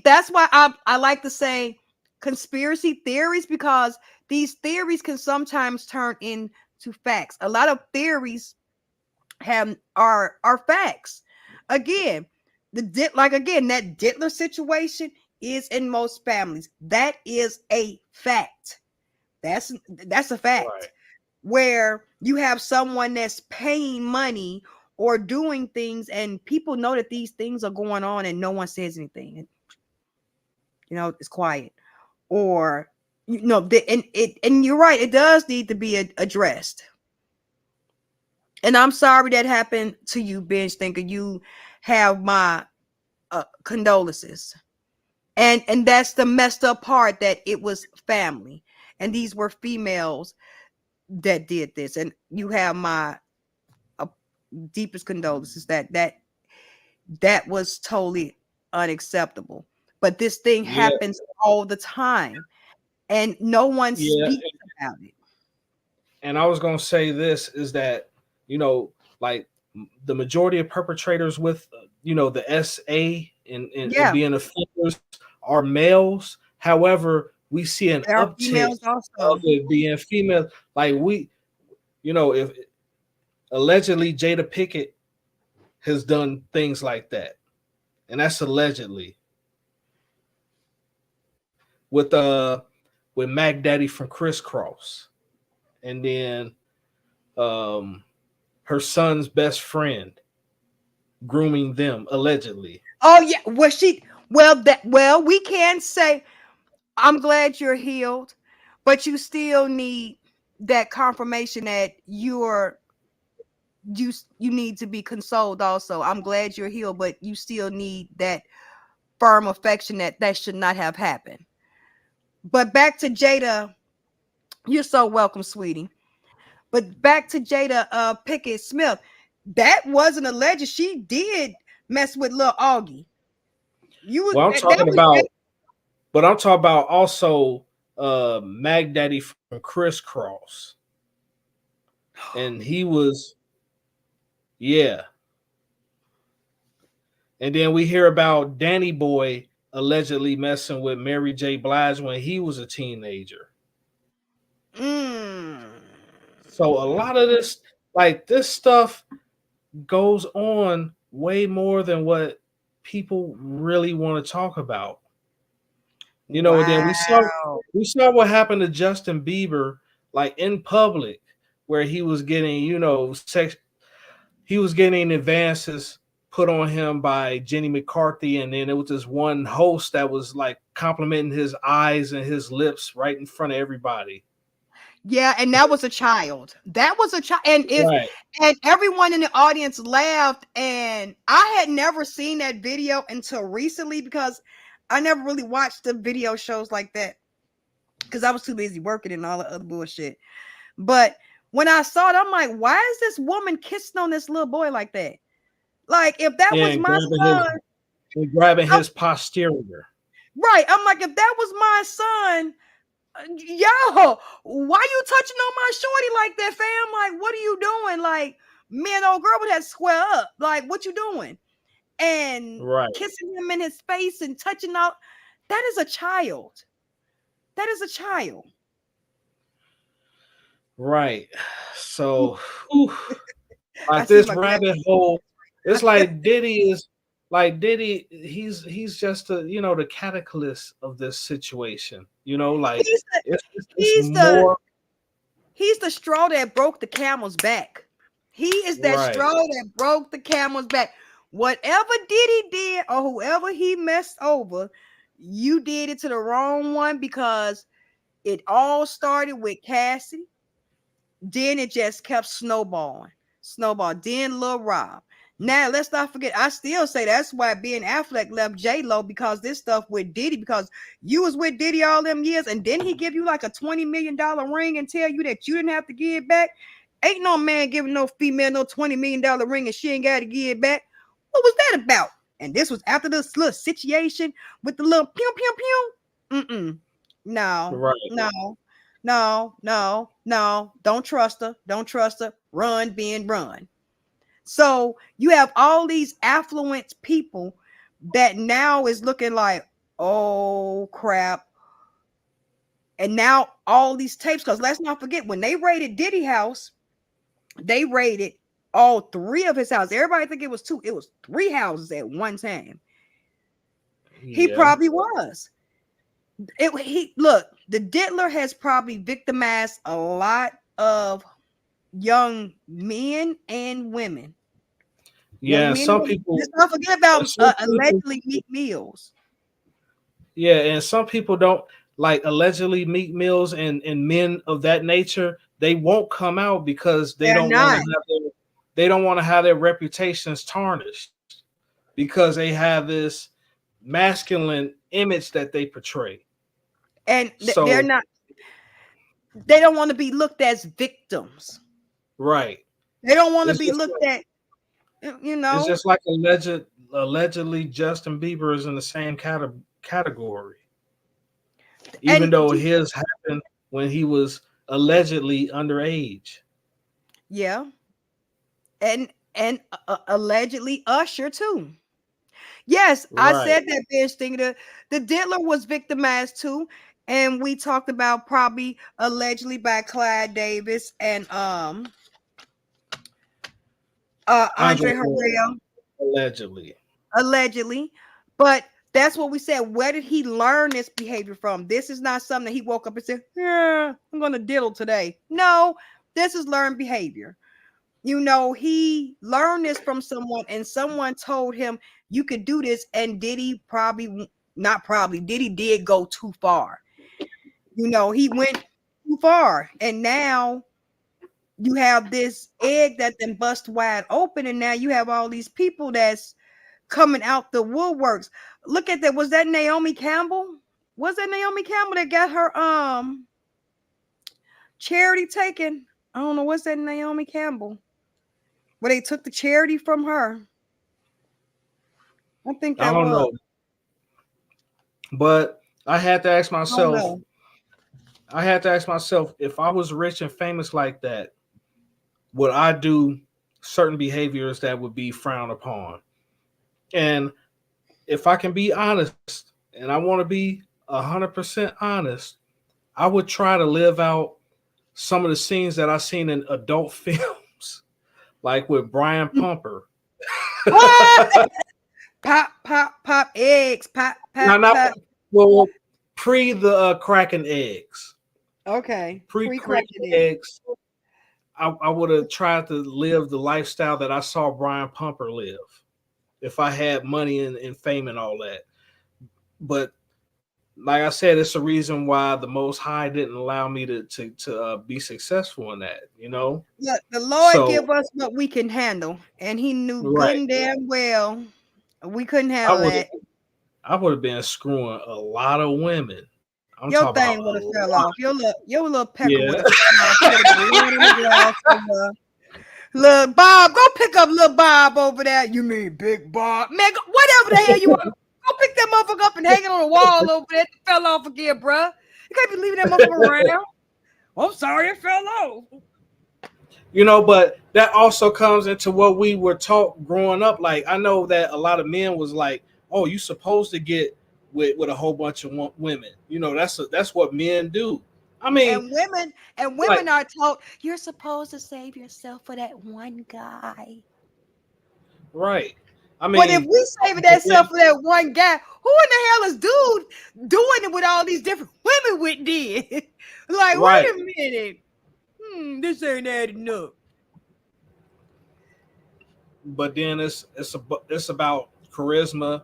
that's why I like to say conspiracy theories, because these theories can sometimes turn into facts. A lot of theories are facts. Again, again, that Dittler situation, is in most families. That is a fact. That's a fact. Right. Where you have someone that's paying money or doing things, and people know that these things are going on, and no one says anything. It's quiet, or and you're right. It does need to be addressed. And I'm sorry that happened to you, Bench Thinker. You have my condolences. And that's the messed up part, that it was family, and these were females that did this. And you have my deepest condolences. That was totally unacceptable. But this thing Yeah. happens all the time, and no one Yeah. speaks about it. And I was gonna say this is that, like the majority of perpetrators with the SA and being offenders are males. However, we see an There are uptick females also. of it being female. Like if allegedly Jada Pickett has done things like that, and that's allegedly with Mac Daddy from Crisscross, and then her son's best friend grooming them allegedly. Oh yeah, we can say, I'm glad you're healed, but you still need that confirmation that you need to be consoled also. I'm glad you're healed, but you still need that firm affection that should not have happened. But back to Jada, you're so welcome, sweetie. But back to Jada Pickett Smith, that wasn't alleged. She did mess with Lil Augie. Well, I'm talking about, but I'm talking about also Mag Daddy from Crisscross, and he was, yeah. And then we hear about Danny Boy allegedly messing with Mary J. Blige when he was a teenager. So a lot of this stuff goes on way more than what people really want to talk about. And then we saw what happened to Justin Bieber, like in public, where he was getting, he was getting advances put on him by Jenny McCarthy, and then it was this one host that was like complimenting his eyes and his lips right in front of everybody. Yeah, and that was a child. That was a child, and and everyone in the audience laughed. And I had never seen that video until recently, because I never really watched the video shows like that because I was too busy working and all the other bullshit. But when I saw it, I'm like, why is this woman kissing on this little boy like that? Like, if that was my son, grabbing his posterior. Right. I'm like, if that was my son, yo, why you touching on my shorty like that, fam? Like, what are you doing? Like, me and old girl would have to square up. Like, what you doing? And kissing him in his face and touching out. That is a child. That is a child. Right. So like this rabbit hole, it's like Diddy is he's just the catalyst of this situation. Like he's the straw that broke the camel's back. He is that straw that broke the camel's back. Whatever Diddy did or whoever he messed over, you did it to the wrong one, because it all started with Cassie. Then it just kept snowballing. Then Lil Rob. Now, let's not forget, I still say that's why Ben Affleck left J-Lo, because this stuff with Diddy, because you was with Diddy all them years, and then he give you like a $20 million ring and tell you that you didn't have to give it back. Ain't no man giving no female no $20 million ring and she ain't got to give it back. What was that about? And this was after this little situation with the little pew, pew, pew. No. Don't trust her. Run, Ben, run. So you have all these affluent people that now is looking like, oh crap. And now all these tapes, because let's not forget, when they raided Diddy house, they raided all three of his houses. Everybody think it was two. It was three houses at one time. He Yeah. probably was. Look, the diddler has probably victimized a lot of young men and women. Young Yeah. men and Some women. people, Let's not forget about some people, allegedly Meek Mills. yeah, and some people don't like allegedly Meek Mills and men of that nature. They won't come out because they They're don't want to not. have they don't want to have their reputations tarnished because they have this masculine image that they portray. And they're So not, they don't want to be looked as victims. right, They don't want to it's be just looked like, at, you it's know. just like allegedly Justin Bieber is in the same category, even And though his happened when he was allegedly underage. yeah, and allegedly Usher too. Yes, I Right. said that bitch thing. The diddler was victimized too, and we talked about probably allegedly by Clyde Davis and Andre Andre Harrell, Harrell, allegedly. allegedly. But that's what we said. Where did he learn this behavior from? This is not something that he woke up and said, "Yeah, I'm gonna diddle today." No, this is learned behavior. He learned this from someone, and someone told him you could do this. And Diddy not probably, Diddy did go too far. He went too far, and now you have this egg that then bust wide open, and now you have all these people that's coming out the woodworks. Look at that. Was that Naomi Campbell? Was that Naomi Campbell that got her charity taken? I don't know. What's that Naomi Campbell? Where they took the charity from her. I think I that don't was. know, but I don't know. I had to ask myself if I was rich and famous like that, would I do certain behaviors that would be frowned upon? And if I can be honest, and I want to be 100% honest, I would try to live out some of the scenes that I've seen in adult films, like with Brian Pumper. Pop, pop, pop eggs. Pop, pop, Now, not pop. well, pre the cracking eggs, Okay. pre Pre-cracking cracking it. eggs. I would have tried to live the lifestyle that I saw Brian Pumper live if I had money and fame and all that. But like I said, it's a reason why the Most High didn't allow me to be successful in that. Look, the Lord So give us what we can handle, and He knew good right, and damn well we couldn't I handle would that. I would have been screwing a lot of women. I'm Your talking about thing a would have fell lot. off. Your little pecker would Yeah. have fell off. Could have been laying in the glass somewhere. Look, Bob, go pick up little Bob over there. You mean Big Bob? Man, whatever the hell you want. Go pick that motherfucker up and hang it on the wall over there. It fell off again, bruh. You can't be leaving that motherfucker around. I'm sorry, it fell off. But that also comes into what we were taught growing up. Like I know that a lot of men was like, "Oh, you supposed to get with a whole bunch of women." That's what men do. I mean, And women like are told you're supposed to save yourself for that one guy. right. I But if mean, we saving that stuff for that one guy, who in the hell is dude doing it with all these different women with did? Like, wait right. a minute. This ain't adding up. But then it's about charisma,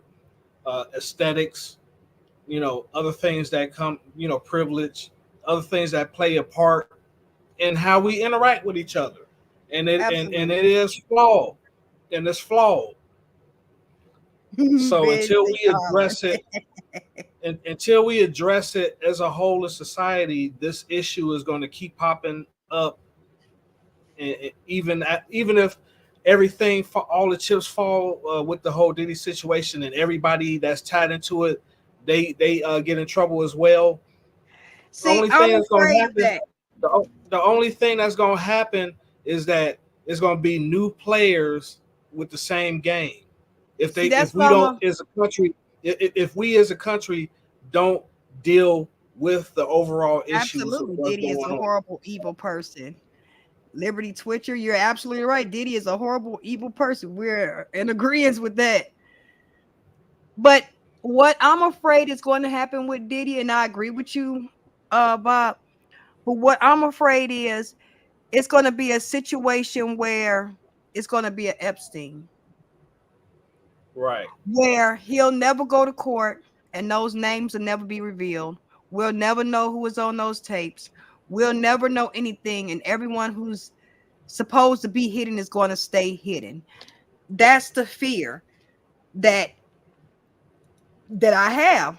aesthetics, other things that come, privilege, other things that play a part in how we interact with each other, and it Absolutely. is flawed, and it's flawed. So Busy Colin. until we address it as a whole of society, this issue is going to keep popping up, and even if everything, all the chips fall with the whole Diddy situation, and everybody that's tied into it, they get in trouble as well. The See, only I'm thing that's going to afraid of happen, that. the only thing that's going to happen is that it's going to be new players with the same game. See, that's If why we don't as a country, if we as a country don't deal with the overall issues of absolutely what's Diddy is going a on. horrible, evil person. Liberty Twitcher, you're absolutely right. Diddy is a horrible, evil person. We're in agreement with that. But What I'm afraid is going to happen with Diddy, and I agree with you, Bob. But what I'm afraid is it's going to be a situation where it's going to be an Epstein, Right. where he'll never go to court and those names will never be revealed. We'll never know who was on those tapes. We'll never know anything, and everyone who's supposed to be hidden is going to stay hidden. That's the fear that I have.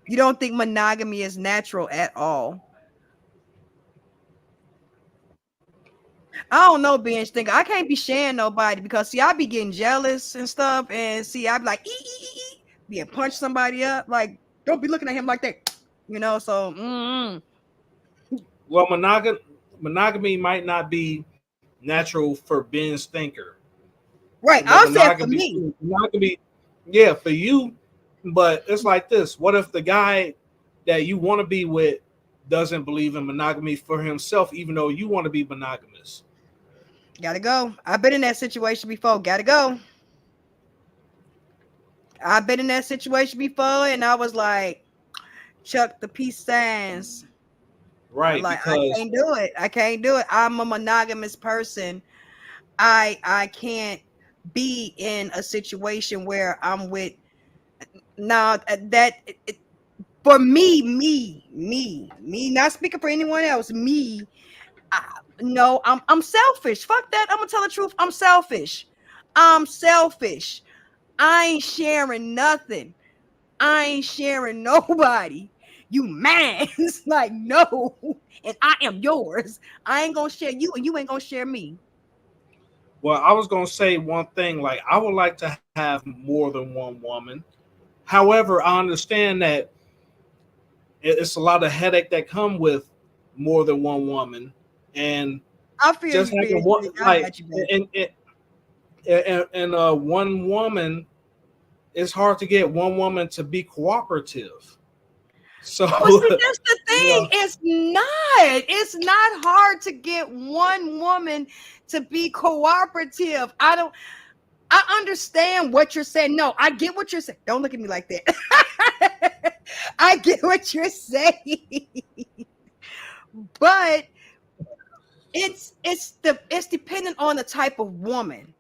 You don't think monogamy is natural at all? I don't know, bench thinker. I can't be sharing nobody because see, I be getting jealous and stuff, and see, I be like, being punch somebody up. Like, don't be looking at him like that, you know. So, Well, monogamy might not be natural for Ben's thinker. right. But I'll say it for me. monogamy, yeah, for you. But it's like this: what if the guy that you want to be with doesn't believe in monogamy for himself, even though you want to be monogamous? Gotta go. I've been in that situation before. Gotta go. I've been in that situation before, and I was like, Chuck the peace signs. Right, Like, I because can't do it. I can't do it. I'm a monogamous person. I can't be in a situation where I'm with now that for me, not speaking for anyone else, me. I, no, I'm selfish. Fuck that. I'm gonna tell the truth. I'm selfish. I'm selfish. I ain't sharing nothing. I ain't sharing nobody. You man, it's like no, and I am yours. I ain't gonna share you, and you ain't gonna share me. well, I was gonna say one thing. Like, I would like to have more than one woman. However, I understand that it's a lot of headache that come with more than one woman, and I feel just you, having bitch. one I like got you, baby. one woman, it's hard to get one woman to be cooperative. So Well, see, that's the you thing. know, It's not. It's not hard to get one woman to be cooperative. I understand what you're saying. No, I get what you're saying. Don't look at me like that. I get what you're saying. But it's dependent on the type of woman.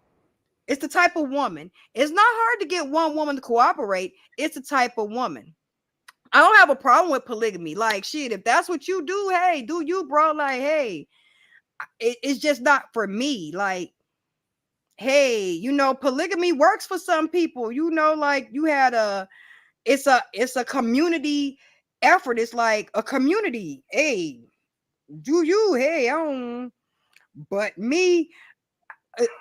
It's the type of woman. It's not hard to get one woman to cooperate. It's the type of woman. I don't have a problem with polygamy. Like shit, if that's what you do, hey, do you, bro? Like, hey, it's just not for me. Like, hey, polygamy works for some people. Like you had it's a community effort. It's like a community. Hey, do you? Hey, I don't. But me,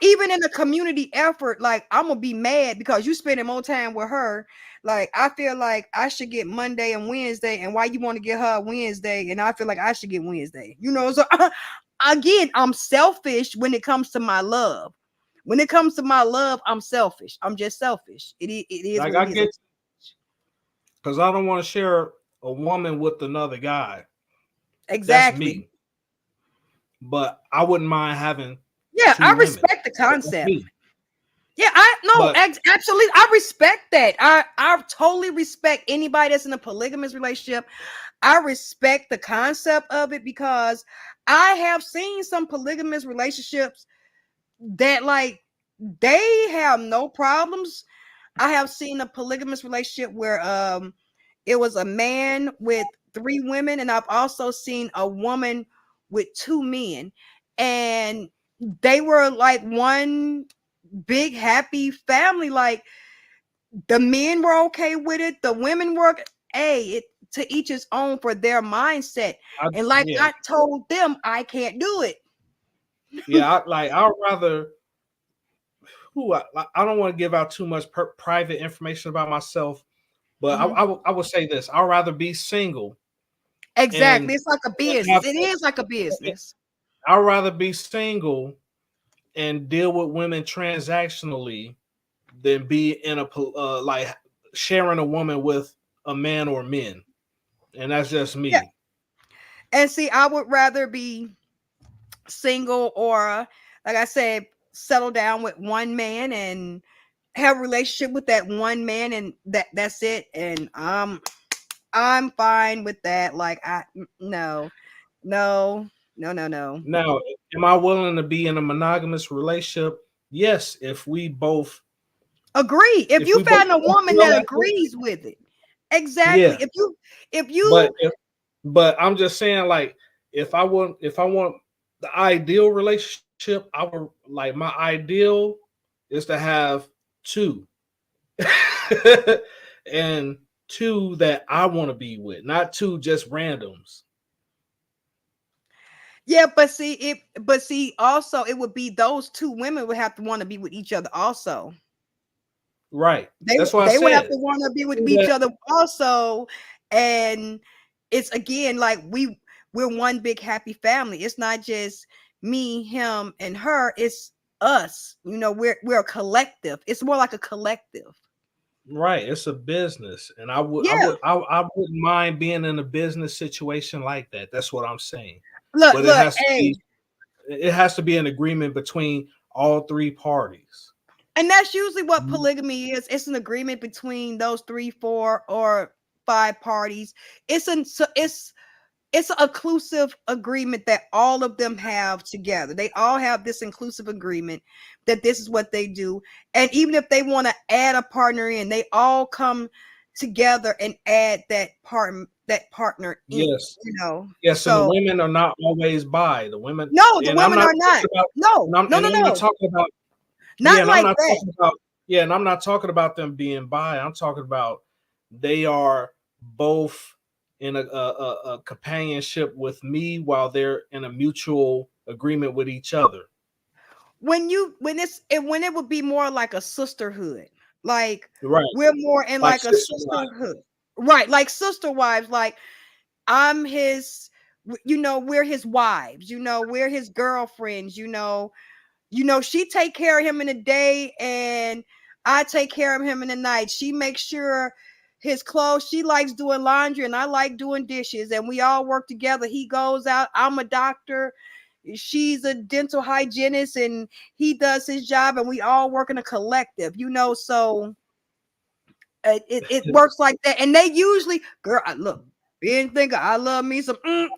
even in a community effort, like I'm gonna be mad because you spending more time with her. Like I feel like I should get Monday and Wednesday, and why you want to get her Wednesday, and I feel like I should get Wednesday. So again, I'm selfish when it comes to my love. When it comes to my love, I'm selfish. I'm just selfish. It is like what I it is. get, because I don't want to share a woman with another guy. That's Exactly. me. But I wouldn't mind having Yeah, two I women. respect the That's concept. me. Yeah, I no, But absolutely. I respect that. I totally respect anybody that's in a polygamous relationship. I respect the concept of it because I have seen some polygamous relationships that like they have no problems. I have seen a polygamous relationship where it was a man with 3 women, and I've also seen a woman with 2 men, and they were like one big happy family. Like the men were okay with it, the women were to each his own for their mindset. And like yeah, I told them, I can't do it. yeah, I'd rather. I don't want to give out too much private information about myself, but Mhm. I would say this: I'd rather be single Exactly, and it's like a business. have. It is like a business. I'd rather be single and deal with women transactionally than be in a like sharing a woman with a man or men, and that's just Yeah, me. and see, I would rather be single or like I said, settle down with one man and have a relationship with that one man and that's it. And I'm fine with that. Like no. Now, am I willing to be in a monogamous relationship? Yes, if we both agree. If you feel found a woman like that it. agrees with it. Exactly. Yeah. If you But I'm just saying, like, if I want the ideal relationship, I would like my ideal is to have two. And two that I want to be with, not two just randoms. yeah, but see, also it would be those two women would have to want to be with each other also. Right. They That's what I they would have said. to want to be with Two each that- other also. And it's again like we're one big happy family. It's not just me, him, and her. It's us. You know, we're a collective. It's more like a collective. Right. It's a business. And Yeah. I wouldn't mind being in a business situation like that. That's what I'm saying. Look, But hey, it has to be an agreement between all three parties. and that's usually what polygamy is. It's an agreement between those 3, 4, or 5 parties. It's an inclusive agreement that all of them have together. They all have this inclusive agreement that this is what they do. And even if they want to add a partner in, they all come together and add that partner in, Yes. you know. Yes, and the So women are not always bi. The women, no, the and I'm women not are not. talking about, No, I'm not talking about, yeah, not and I'm like not that. talking about, yeah, and I'm not talking about them being bi. I'm talking about they are both in a companionship with me while they're in a mutual agreement with each other. When it would be more like a sisterhood. Like Right. we're more in Like like a sister wives. sisterhood. Right, like sister wives. Like I'm his, we're his wives, we're his girlfriends, she take care of him in the day and I take care of him in the night. She makes sure his clothes, she likes doing laundry and I like doing dishes, and we all work together. He goes out, I'm a doctor, she's a dental hygienist, and he does his job, and we all work in a collective, so it works like that. And they usually, girl, look, being thinker, I love me some too,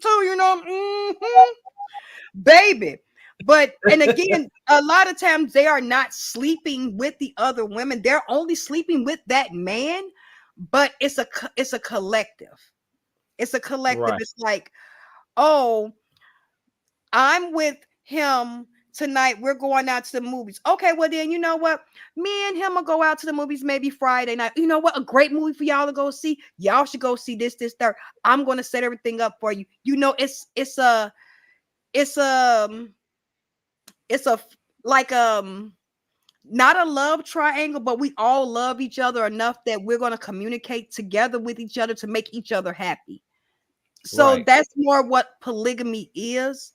baby. But and again, a lot of times they are not sleeping with the other women. They're only sleeping with that man. But it's a collective. It's a collective. Right. It's like, oh, I'm with him tonight. We're going out to the movies. Okay, well then, you know what? Me and him will go out to the movies maybe Friday night. You know what? A great movie for y'all to go see. Y'all should go see this, third. I'm going to set everything up for you. It's a like not a love triangle, but we all love each other enough that we're going to communicate together with each other to make each other happy. So Right. that's more what polygamy is.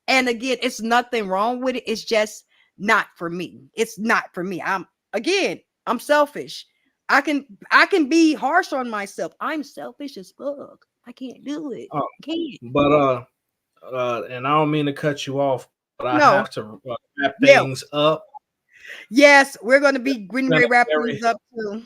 And again, it's nothing wrong with it. It's just not for me. It's not for me. I'm selfish. I can be harsh on myself. I'm selfish as fuck. I can't do it. I can't. But and I don't mean to cut you off, but I No. have to wrap Yeah. things up. Yes, we're going to be wrapping Very, things up too.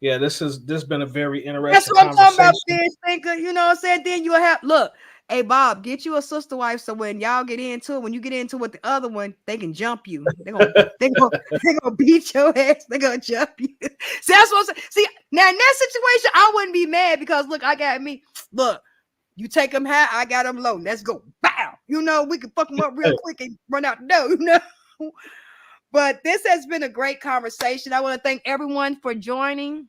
yeah, this has been a very That's interesting what I'm talking about, conversation. bitch. Thinker, you know what I'm saying? Then you'll have look, hey Bob, get you a sister wife so when y'all get into it, when you get into it with the other one, they can jump you. They're gonna beat your ass, they're gonna jump you. See, that's what I'm saying. See, now in that situation, I wouldn't be mad because look, I got me. Look, you take them high, I got them low. Let's go. Bow. We can fuck them up real quick and run out the door, But this has been a great conversation. I want to thank everyone for joining.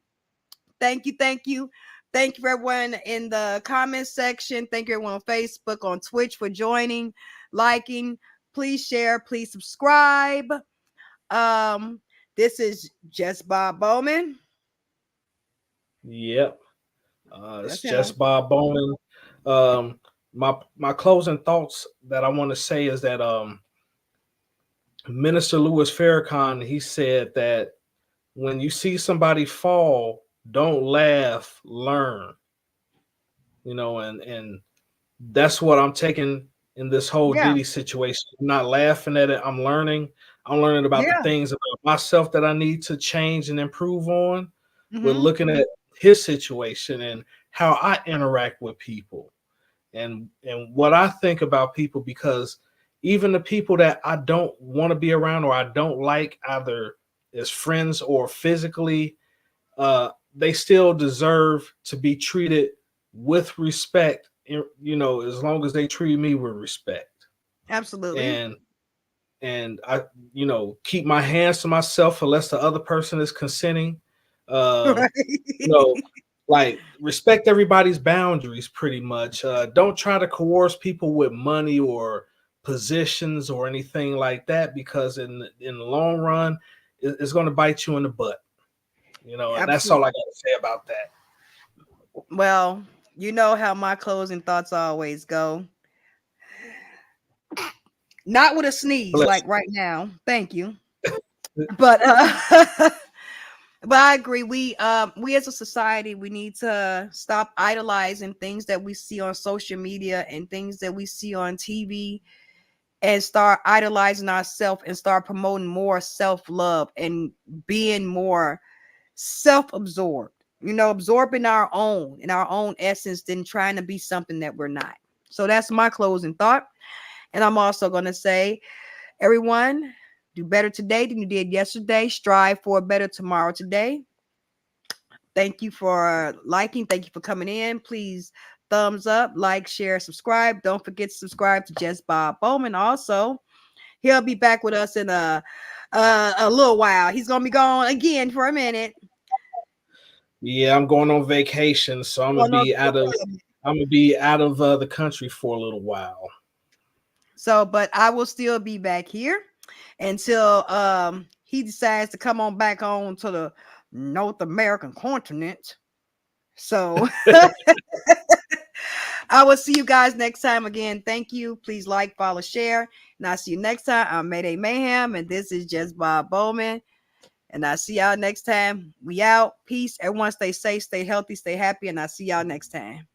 Thank you. Thank you for everyone in the comment section. Thank you everyone on Facebook, on Twitch for joining, liking. Please share, please subscribe. This is just Bob Bowman. Yep. It's That's just him. Bob Bowman. My closing thoughts that I want to say is that Minister Louis Farrakhan, he said that when you see somebody fall, don't laugh, learn. And that's what I'm taking in this whole Yeah. Diddy situation. I'm not laughing at it. I'm learning. I'm learning about the Yeah. things about myself that I need to change and improve on with Mm-hmm. looking at his situation and how I interact with people and what I think about people, because even the people that I don't want to be around or I don't like, either as friends or physically, they still deserve to be treated with respect, as long as they treat me with respect. Absolutely. And I, keep my hands to myself unless the other person is consenting. Uh, Right. you know, like, respect everybody's boundaries pretty much. Don't try to coerce people with money or positions or anything like that, because in the long run, it's going to bite you in the butt. And that's all Absolutely. I got to say about that. Well, you know how my closing thoughts always go. Not with a sneeze Bless like right now. Thank you. you. But but I agree. We as a society, we need to stop idolizing things that we see on social media and things that we see on TV, and start idolizing ourselves and start promoting more self-love and being more self-absorbed, absorbing in our own essence than trying to be something that we're not. So that's my closing thought. And I'm also going to say, everyone, do better today than you did yesterday. Strive for a better tomorrow today. Thank you for liking. Thank you for coming in. Please thumbs up, like, share, subscribe. Don't forget to subscribe to Just Bob Bowman. Also, he'll be back with us in a little while. He's gonna be gone again for a minute. Yeah, I'm going on vacation, so I'm Oh, gonna no. be out of the country for a little while. So, but I will still be back here until he decides to come on back on to the North American continent. So I will see you guys next time again. Thank you. Please like, follow, share. And I'll see you next time. I'm Mayday Mayhaim, and this is Just Bob Bowman. And I'll see y'all next time. We out. Peace. Everyone stay safe, stay healthy, stay happy. And I'll see y'all next time.